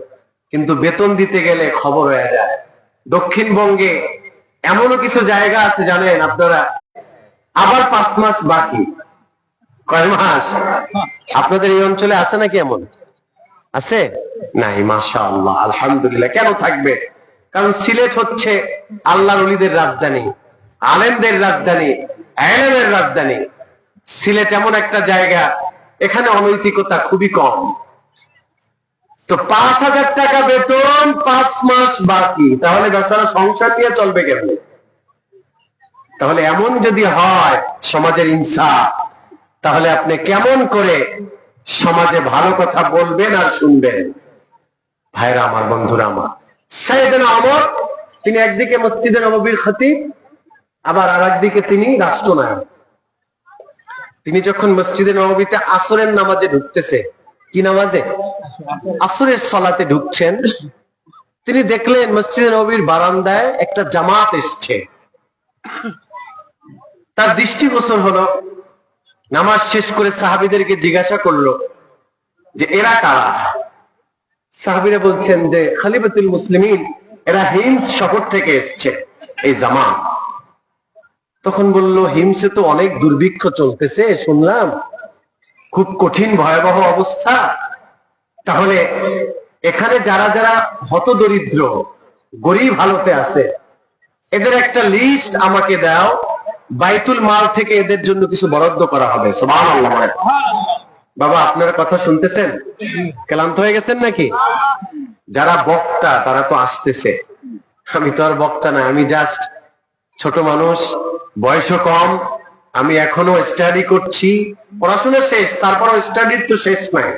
কিন্তু বেতন দিতে গেলে খবর হয়ে যায়। দক্ষিণবঙ্গে এমনও কিছু জায়গা আছে জানেন আপনারা, আবার 5 মাস বাকি। কয় মাস? আপনাদের এই অঞ্চলে আছে নাকি এমন? আছে? নাই, মাশাআল্লাহ, আলহামদুলিল্লাহ। কেন থাকবে? কারণ সিলেট হচ্ছে আল্লাহর ওলিদের রাজধানী, আলেমদের রাজধানী, ইলমের রাজধানী। সিলেট এমন একটা জায়গা, এখানে অনৈতিকতা খুবই কম। তো 5,000 টাকা বেতন, 5 মাস বাকি, তাহলে বেচারা সংসার নিয়ে চলবে কেমনে? তাহলে এমন যদি হয় সমাজের ইনসাফ, তাহলে আপনি কেমন করে সমাজে ভালো কথা বলবেন আর শুনবেন? ভাইরা আমার, বন্ধুরা আমার, সাইয়েদনা ওমর, তিনি একদিকে মসজিদে নববীর খতিব, আবার আর একদিকে তিনি রাষ্ট্রনায়ক। তিনি যখন মসজিদে নববীতে আসরের নামাজে ঢুকতেছে, কি নামাজে? আসরের সালাতে ঢুকছেন, তিনি দেখলেন মসজিদে নববীর বারান্দায় একটা জামাত এসছে। তার দৃষ্টিগোচর হলো, নামাজ শেষ করে সাহাবীদেরকে জিজ্ঞাসা করলো যে এরা কারা? সাহাবীরা বলছেন যে খলিফাতুল মুসলিমিন, এরা হিমস শহর থেকে এসছে, এই জামাত। তখন বলল, হিমসে তো অনেক দুর্ভিক্ষ চলতেছে, শুনলাম খুব কঠিন ভয়াবহ অবস্থা। তাহলে এখানে যারা যারা হতদরিদ্র, গরিব হালতে আছে, এদের একটা লিস্ট আমাকে দাও, বাইতুল মাল থেকে এদের জন্য কিছু বরাদ্দ করা হবে। সুবহানাল্লাহ। বাবা, আপনারা কথা শুনতেছেন? ক্লান্ত হয়ে গেছেন নাকি? যারা বক্তা তারা তো আসতেছে, আমি তো আর বক্তা না, আমি জাস্ট ছোট মানুষ, বয়সও কম, আমি এখনো স্টাডি করছি, পড়াশোনা শেষ, তারপরও স্টাডির তো শেষ নাই,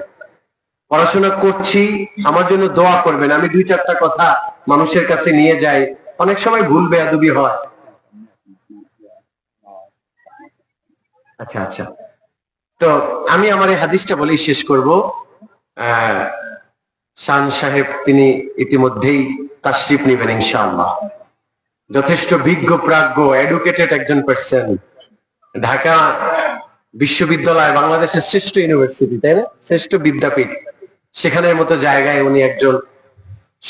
পড়াশোনা করছি। আমার জন্য দোয়া করবেন। আমি 2-4টা কথা মানুষের কাছে নিয়ে যাই, অনেক সময় ভুল বেয়াদবি হয়। আচ্ছা আচ্ছা, তো আমি আমার এই হাদিসটা বলেই শেষ করব। শান সাহেব তিনি ইতিমধ্যেই তাশরিফ নেবেন ইনশাআল্লাহ। যথেষ্ট বিজ্ঞ, প্রাজ্ঞ, এডুকেটেড একজন পার্সন। ঢাকা বিশ্ববিদ্যালয় বাংলাদেশের শ্রেষ্ঠ ইউনিভার্সিটি, তাই না? শ্রেষ্ঠ বিদ্যাপীঠ, সেখানের মতো জায়গায় উনি একজন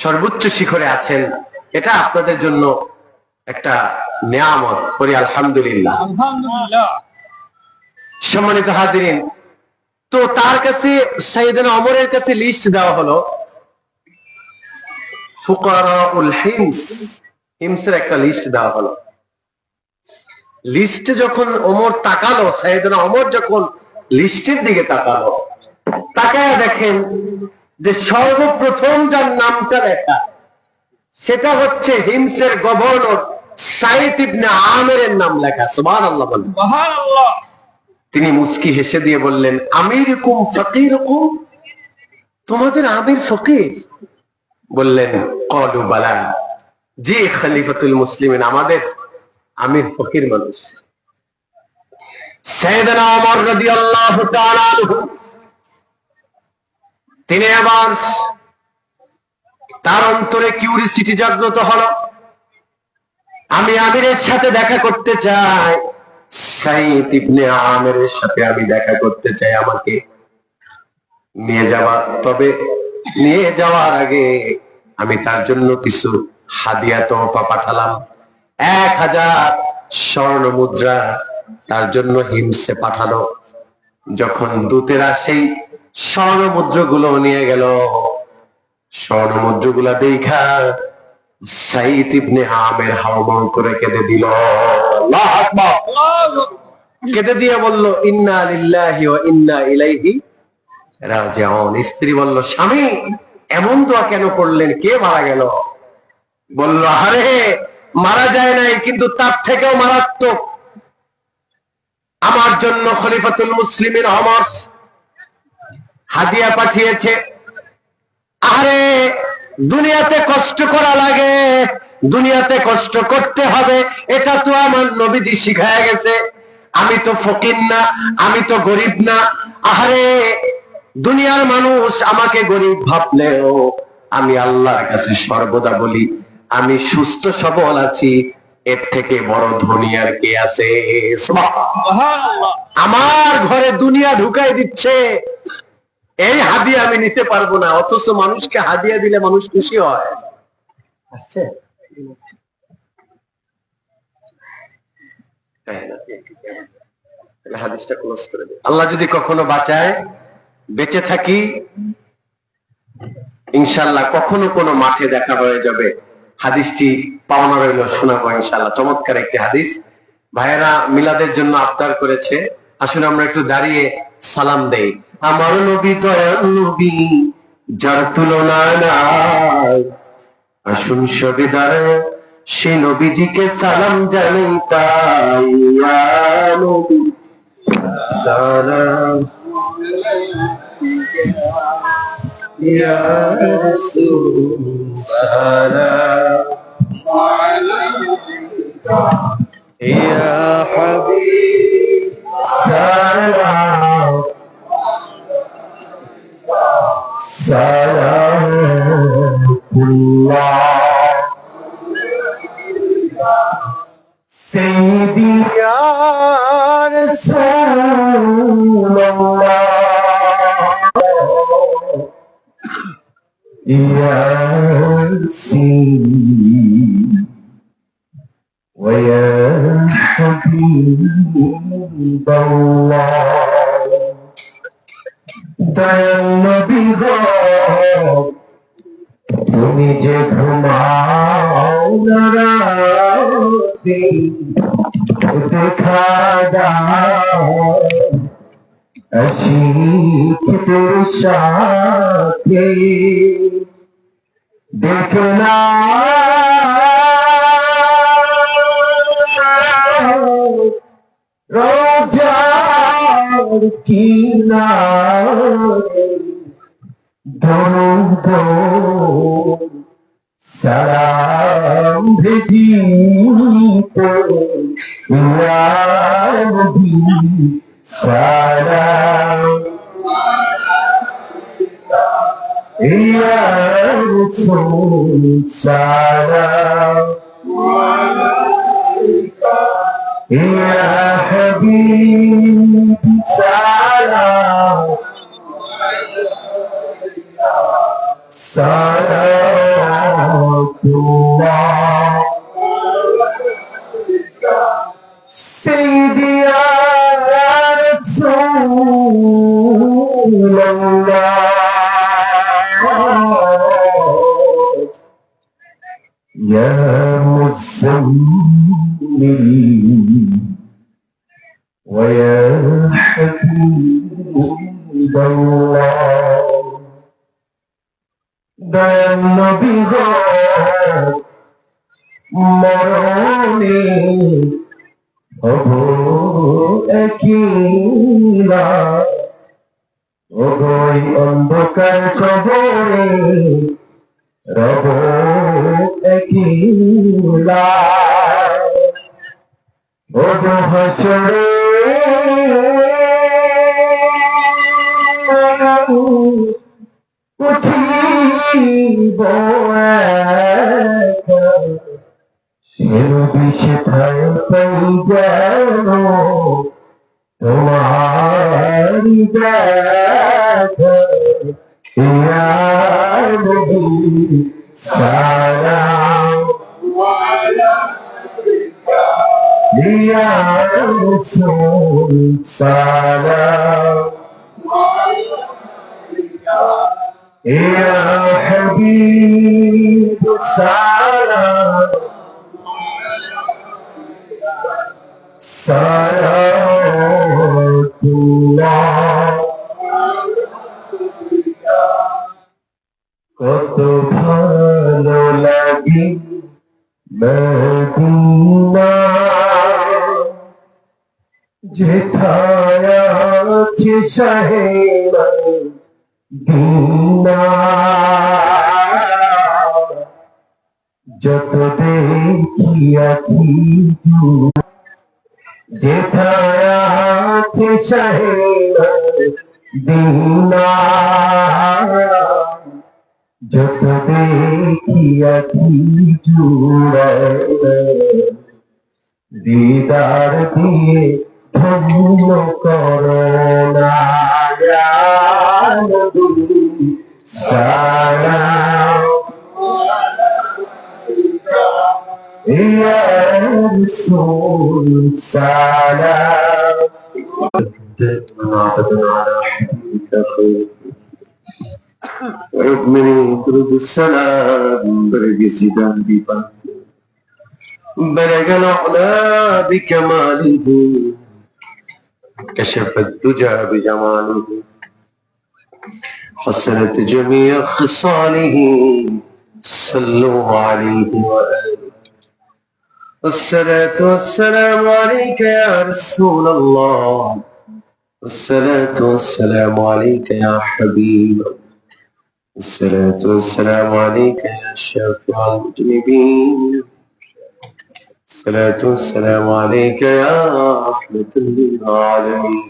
সর্বোচ্চ শিখরে আছেন। এটা আপনাদের জন্য একটা নিয়ামত, করি আলহামদুলিল্লাহ। সম্মানিত হাজিরিন, তো তার কাছে, সাইয়েদনা ওমরের কাছে লিস্ট দেওয়া হলো ফুকারাউল হিমস, হিমসের একটা লিস্ট দেওয়া হলো। লিস্টে যখন ওমর তাকালো, সাইয়েদনা ওমর যখন লিস্টের দিকে তাকালো, তাকায় দেখেন যে সর্বপ্রথম যার নামটা লেখা সেটা হচ্ছে হিমসের গভর্নর সাইদ ইবনে আমেরের নাম লেখা। সুবহানাল্লাহ বলেন। সুবহানাল্লাহ। তিনি মুস্কি হেসে দিয়ে বললেন, আমিরুকুম ফকিরুকুম, তোমাদের আমির ফকির? বললেন, ক্বালু বালা, জি খলিফাতুল মুসলিমিন, আমাদের আমির ফকির মানুষ। সাইয়েদনা ওমর রাদিয়াল্লাহু তাআলা আনহু, তিনি আবার, তার অন্তরে কিউরিসিটি জাগ্রত হলো, আমি আমিরের সাথে দেখা করতে চাই, সাইদ ইবনে আমেরের সাথে আমি দেখা করতে চাই, আমাকে নিয়ে যাওয়া। তবে নিয়ে যাওয়ার আগে আমি তার জন্য কিছু হাদিয়া তোহফা পাঠালাম। 1000 স্বর্ণ মুদ্রা তার জন্য হিমসে পাঠালো। যখন দূতেরা সেই স্বর্ণ মুদ্রাগুলো নিয়ে গেল, স্বর্ণ মুদ্রাগুলা দেখা সাইদ ইবনে আমের হাওমাও করে কেঁদে দিল। আল্লাহু আকবার। কেঁদে দিয়ে বলল, ইন্না লিল্লাহি ওয়া ইন্না ইলাইহি রাজিউন। স্ত্রী বলল, স্বামী এমন দোয়া কেন করলেন? কে মারা গেল? বলল, আরে মারা যায় নাই, কিন্তু তার থেকেও মারাত্মক, আমার জন্য খলিফাতুল মুসলিমিন ওমর হাদিয়া পাঠিয়েছে। আরে দুনিয়াতে কষ্ট করা লাগে, দুনিয়াতে কষ্ট করতে হবে, এটা তো আমার নবীজি শিখায় গেছে। আমি তো ফকির না, আমি তো গরিব না। আহারে, দুনিয়ার মানুষ আমাকে গরিব ভাবলেও আমি আল্লাহর কাছে সর্বদা বলি আমি সুস্থ সবল আছি, এর থেকে বড় ধনী আর কে আছে? সুবহানাল্লাহ। আমার ঘরে দুনিয়া ঢুকাই দিচ্ছে, এই হাদিয়া আমি নিতে পারবো না, অথচ মানুষকে হাদিয়া দিলে মানুষ খুশি হয়। আসছে হাদিসটা ক্লোজ করে দিই। আল্লাহ যদি কখনো বাঁচায়, বেঁচে থাকি, ইনশাআল্লাহ কখনো কোনো মাঠে দেখা হয়ে যাবে, হাদিসটি পাওনা রইল, শোনাবো ইনশাআল্লাহ। চমৎকার একটি হাদিস। ভাইয়েরা মিলাদের জন্য আবদার করেছে, আসলে আমরা একটু দাঁড়িয়ে সালাম দেই। আমার নবী দয়াল নবী, যার তুলনা নাই, আসুন সবে দাঁড়ায় সে নবীজিকে সালাম জানাই তাই। ইয়া নবী সালাম, ইয়া রাসূল সালাম, ইয়া হাবিব সালাম, সালামুল্লাহ সাইয়্যিদি ইয়া রাসূলুল্লাহ, ইয়া ইয়াসিন ওয়া ইয়া হাবিবাল্লাহ। দয়াল নবী গো, তুমি যে ঘুমাও না রাতে, দেখা দাও আশিক তোর সাথে, দেখো না রোজার কিনারে দরুদ সালাম ভেজিতে, ইয়া নবী সালাম, ইয়া রাসূল সালাম, ইয়া হাবিব সালাম, সালাতুল্লাহ সাইয়্যিদি ইয়া রাসূলুল্লাহ, ইয়া মুজাম্মিল ওয়া ইয়া হাবিবাল্লাহ। দয়াল নবী গো, মরণে হব একলা, ওই অন্ধকার কবরে রব একলা, ও হাসরে উঠিব একা, সেথায় পাই গেল তোমার দেখা, ইয়া নবী সালাম, ইয়া রাসূল সালাম, ইয়া হাবিব সালাম, সালাতুল্লাহ। কত ভালো লাগে মদিনা, যেথায় আছে শাহে মদিনা, যেথায় আছে শাহে দিনা যত দেখিয়াছি জুড়ায় দিদার দিয়ে ধন্য করোনা সালাম ইয়া রাসূল সালাম ربنا يطرد السلام برجسدا بيبا بلغ الأعلى بكماله كشف الدجى بجماله حسنت جميع خصاله صلوا عليه وآله الصلاة والسلام عليك يا رسول الله الصلاة والسلام عليك يا حبيب الصلاة والسلام عليك يا شافع المذنبين الصلاة والسلام عليك يا رحمة للعالمين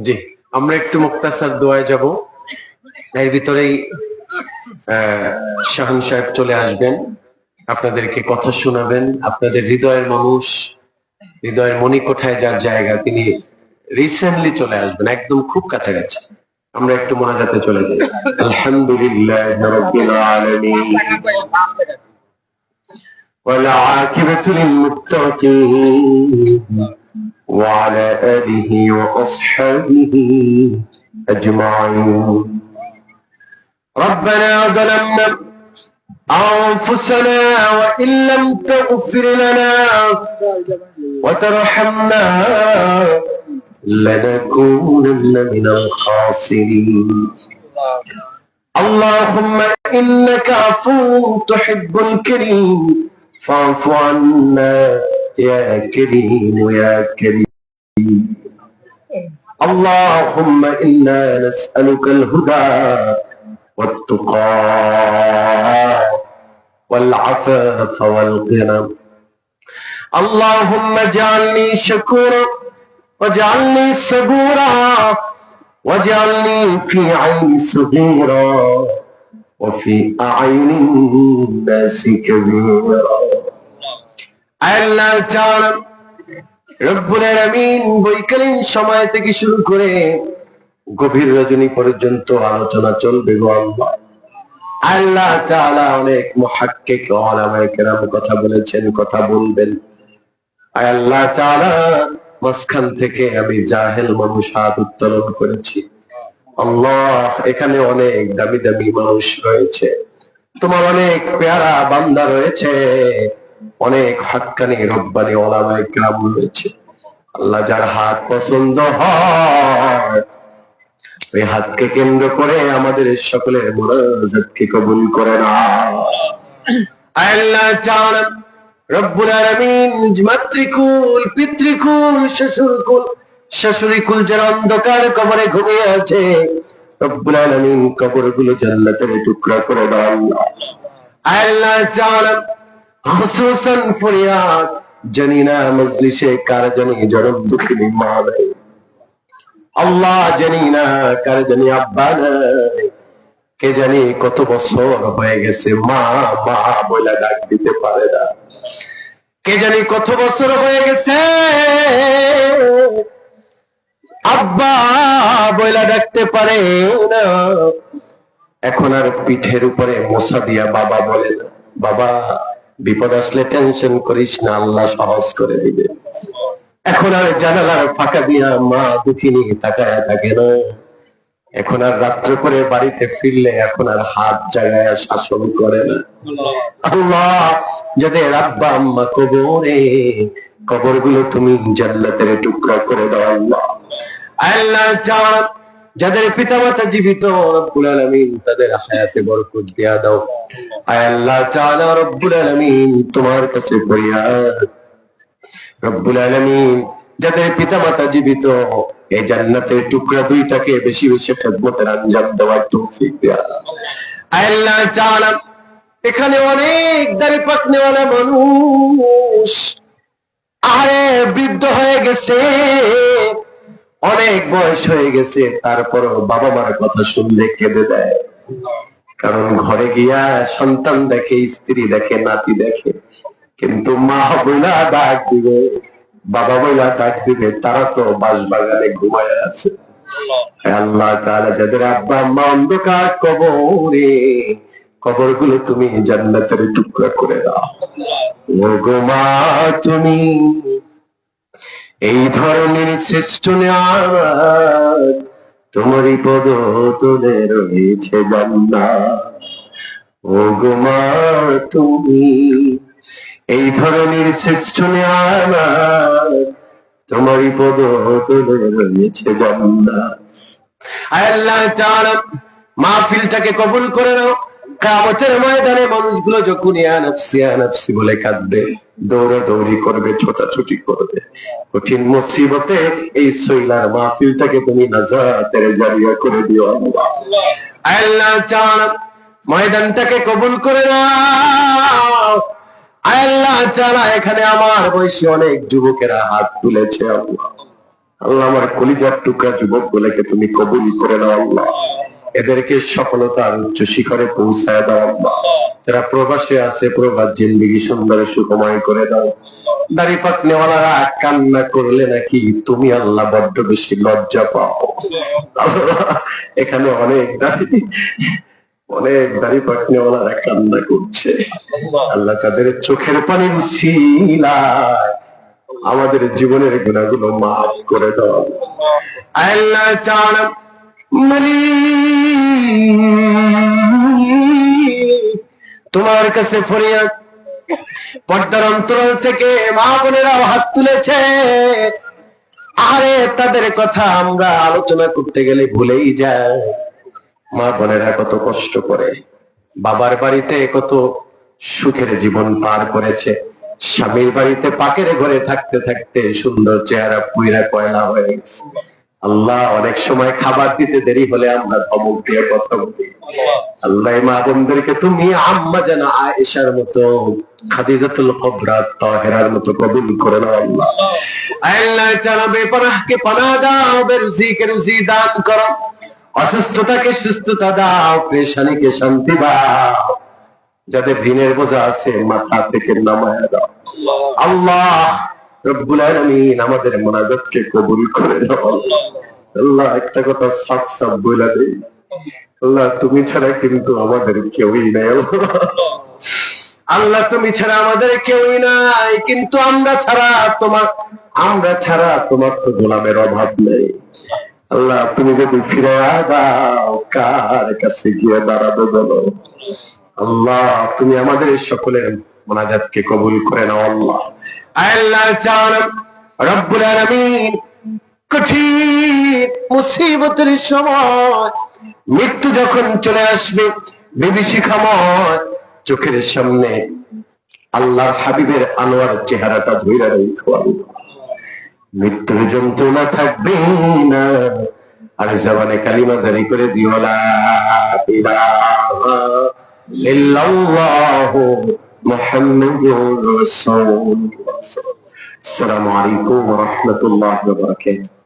জি আমরা একটু মুক্তাসার দোয়ায় যাব এর ভিতরেই শাহান সাহেব চলে আসবেন আপনাদেরকে কথা শোনাবেন আপনাদের হৃদয়ের মানুষ হৃদয়ের মণিকোঠায় যার জায়গা তিনি রিসেন্টলি চলে আসবেন একদম খুব কাছাকাছি আমরা একটু মোনাজাতে চলে যাই আলহামদুলিল্লাহ রাব্বিল আলামিন ওয়াল আকিবাতু লিল মুত্তাকিন ওয়া আলা আলিহি ওয়া আসহাবিহি আজমাইন ربنا ظلمنا أنفسنا وإن لم تغفر لنا وترحمنا لنكونن من الخاسرين اللهم إنك عفو تحب الكريم فاعف عنا يا كريم يا كريم اللهم إنا نسألك الهدى والتقى والعفاف والغنى اللهم اجعلني شكورا واجعلني صبورا واجعلني في عيني صغيرا وفي أعين الناس كبيرا আল্লাহ তাআলা রব্বুল আলামিন বৈকালীন সময় থেকে শুরু করে গভীর রজনী পর্যন্ত আলোচনা চলবে গো আল্লাহ আল্লাহ তাআলা অনেক মুহাক্কিক উলামায়ে কেরাম কথা বলেছেন কথা বলবেন আল্লাহ তাআলা মাঝখান থেকে আমি জাহেল মানুষ হাত উত্তোলন করেছি আল্লাহ এখানে অনেক দামি দামি মানুষ রয়েছে তোমার অনেক পেয়ারা বান্দা রয়েছে অনেক হাক্কানি রব্বানি উলামায়ে কেরাম রয়েছে আল্লাহ যার হাত পছন্দ হয় ওই হাতকে কেন্দ্র করে আমাদের সকলের মুনাজাতকে কবুল করে না আল্লাহ তাআলা রব্বুল আলামিন মাতৃকুল পিতৃকুল শ্বশুরকুল শাশুড়িকুল যারা অন্ধকার কবরে ঘুমিয়ে আছে রব্বুল আলামিন কবরগুলো জান্নাতের টুকরা করে দাও আল্লাহ তাআলা খুসুসান ফরিয়াদ জানিনা মজলিসে কার জানি জনম দুঃখিনী মা নাই আল্লাহ জানি না কার জানি আব্বা নাই কে জানি কত বছর হয়ে গেছে মা মা বলে ডাক দিতে পারে না কে জানি কত বছর হয়ে গেছে আব্বা বলে ডাকতে পারে না এখন আর পিঠের উপরে মোছা দিয়া বাবা বলে না বাবা বিপদ আসলে টেনশন করিস না আল্লাহ সহজ করে দিবে এখন আর জানালার ফাঁকা দিয়া মা দুঃখিনী তাকায় থাকে না এখন আর রাত্র করে বাড়িতে ফিরলে এখন আর হাত জাগায় শাসন করে না আল্লাহ যাদের আব্বা আম্মা কবরে কবরগুলো তুমি জান্নাতের টুকরা করে দাও আল্লাহ আল্লাহ যাদের পিতামাতা জীবিত রব্বুল আলামিন তাদের হায়াতে বরকত দিয়া দাও আল্লাহ তাআলা রব্বুল আলামিন তোমার কাছে ফরিয়াদ রব্বুল আলামিন যাদের পিতামাতা জীবিত এই জান্নাতের টুকরা দুইটাকে বেশি বেশি খেদমতের আঞ্জাম দেওয়ার তৌফিক দাও আল্লাহ তাআলা এখানে অনেক দাড়ি পাকনেওয়ালা মানুষ, আরে বৃদ্ধ হয়ে গেছে, অনেক বয়স হয়ে গেছে, তারপরও বাবা মার কথা শুনলে কেঁদে দেয়। কারণ ঘরে গিয়া সন্তান দেখে, স্ত্রী দেখে, নাতি দেখে, কিন্তু মা বইলা ডাক দিবে, বাবা বইলা ডাক দিবে, তারা তো বাঁশবাগানে ঘুমায় আছে। আল্লাহ তাআলা যাদের আব্বা আম্মা অন্ধকার কবরে, কবরগুলো তুমি জান্নাতের টুকরা করে দাও। ও গো মা, তুমি এই ধরনের শ্রেষ্ঠ নিয়ামত, তোমারই পদ তুলে রয়েছে জান্নাত। ও গো মা, তুমি এই ধরনের শ্রেষ্ঠ নিয়ামত, তোমারই পদ তুলে রয়েছে জান্নাত। আল্লাহ তাআলা মাহফিলটাকে কবুল করে নাও। কিয়ামতের ময়দানে মানুষগুলো যখন ইয়া নাফসি ইয়া নাফসি বলে কাঁদবে, দৌড়াদৌড়ি করবে, ছোটাছুটি করবে, কঠিন মুসিবতে এই সইলার মাহফিলটাকে তুমি নাজাতের জারিয়া করে দিও আল্লাহ। আল্লাহ তাআলা ময়দানটাকে কবুল করে নাও। আল্লাহ তাআলা এখানে আমার বয়সী অনেক যুবকেরা হাত তুলেছে আল্লাহ। আল্লাহ আমার কলিজার টুকরা যুবক গুলোকে তুমি কবুল করে নাও আল্লাহ। এদেরকে সফলতার উচ্চ শিখরে পৌঁছায় দাও আল্লাহ। যারা প্রবাসে আছে, প্রবাস জিন্দেগি সুন্দর সুখময় করে দাও। দাড়ি পাকনেওয়ালারা কান্না করলে নাকি তুমি আল্লাহ বড্ড বেশি লজ্জা পাও আল্লাহ। এখানে অনেক দাড়ি পাকনেওয়ালারা কান্না করছে আল্লাহ, তাদের চোখের পানি উছিলায় আমাদের জীবনের গুনাহগুলো মাফ করে দাও আল্লাহ তাআলা। তোমার কাছে ফরিয়াদ, পর্দার অন্তরাল থেকে মা বোনেরাও হাত তুলেছে, আরে তাদের কথা আমরা আলোচনা করতে গেলে ভুলেই যায়। মা বোনেরা কত কষ্ট করে, বাবার বাড়িতে কত সুখের জীবন পার করেছে, স্বামীর বাড়িতে পাকের ঘরে থাকতে থাকতে সুন্দর চেহারা পুইরা কয়লা হয়ে গেছে। আল্লাহ অনেক সময় খাবার দিতে দেরি হলে আমরা ধমক দিয়ে কথা বলি। আল্লাহ মা বোনদেরকে তুমি আম্মা জানা আয়েশার মতো, খাদিজাতুল কুবরা তাহেরার মতো কবুল করে নাও আল্লাহ। আল্লাহ তাআলা বেপনাহকে পানাহ দাও, বেরুজিকে রুজি দান করো, অসুস্থতাকে সুস্থতা দাও, পেরেশানিকে শান্তি দাও, যাদের ঋণের বোঝা আছে মাথা থেকে নামায়া দাও আল্লাহ রব্বুল আলামিন। আমাদের মুনাজাতকে কবুল করে নাও আল্লাহ। একটা কথা সাফ সাফ বলে দেই আল্লাহ, তুমি ছাড়া কিন্তু আমাদের কেউই নাই আল্লাহ, তুমি ছাড়া আমাদের কেউই নাই, কিন্তু আমরা ছাড়া তোমার তো গোলামের অভাব নেই আল্লাহ। তুমি যদি ফিরে দাও, কার কাছে গিয়ে দাঁড়াবো বলো আল্লাহ। তুমি আমাদের সকলের মুনাজাতকে কবুল করে নাও আল্লাহ। আল্লাহ তাআলা রব্বুল আলামিন কঠিন মুসিবতের সময় মৃত্যু যখন চলে আসবে, বিভীষিকাময় চোখের সামনে আল্লাহর হাবিবের আনোয়ার চেহারাটা ধইরা রেখো আল্লাহ। মৃত্যুর যন্ত্রণা থাকবে না, আর জবানে কালিমা জারি করে দিও লা ইলাহা ইল্লাল্লাহু মুহাম্মাদুর রাসূলুল্লাহ। আসসালামু আলাইকুম ওয়া রাহমাতুল্লাহি ওয়া বারাকাতুহু।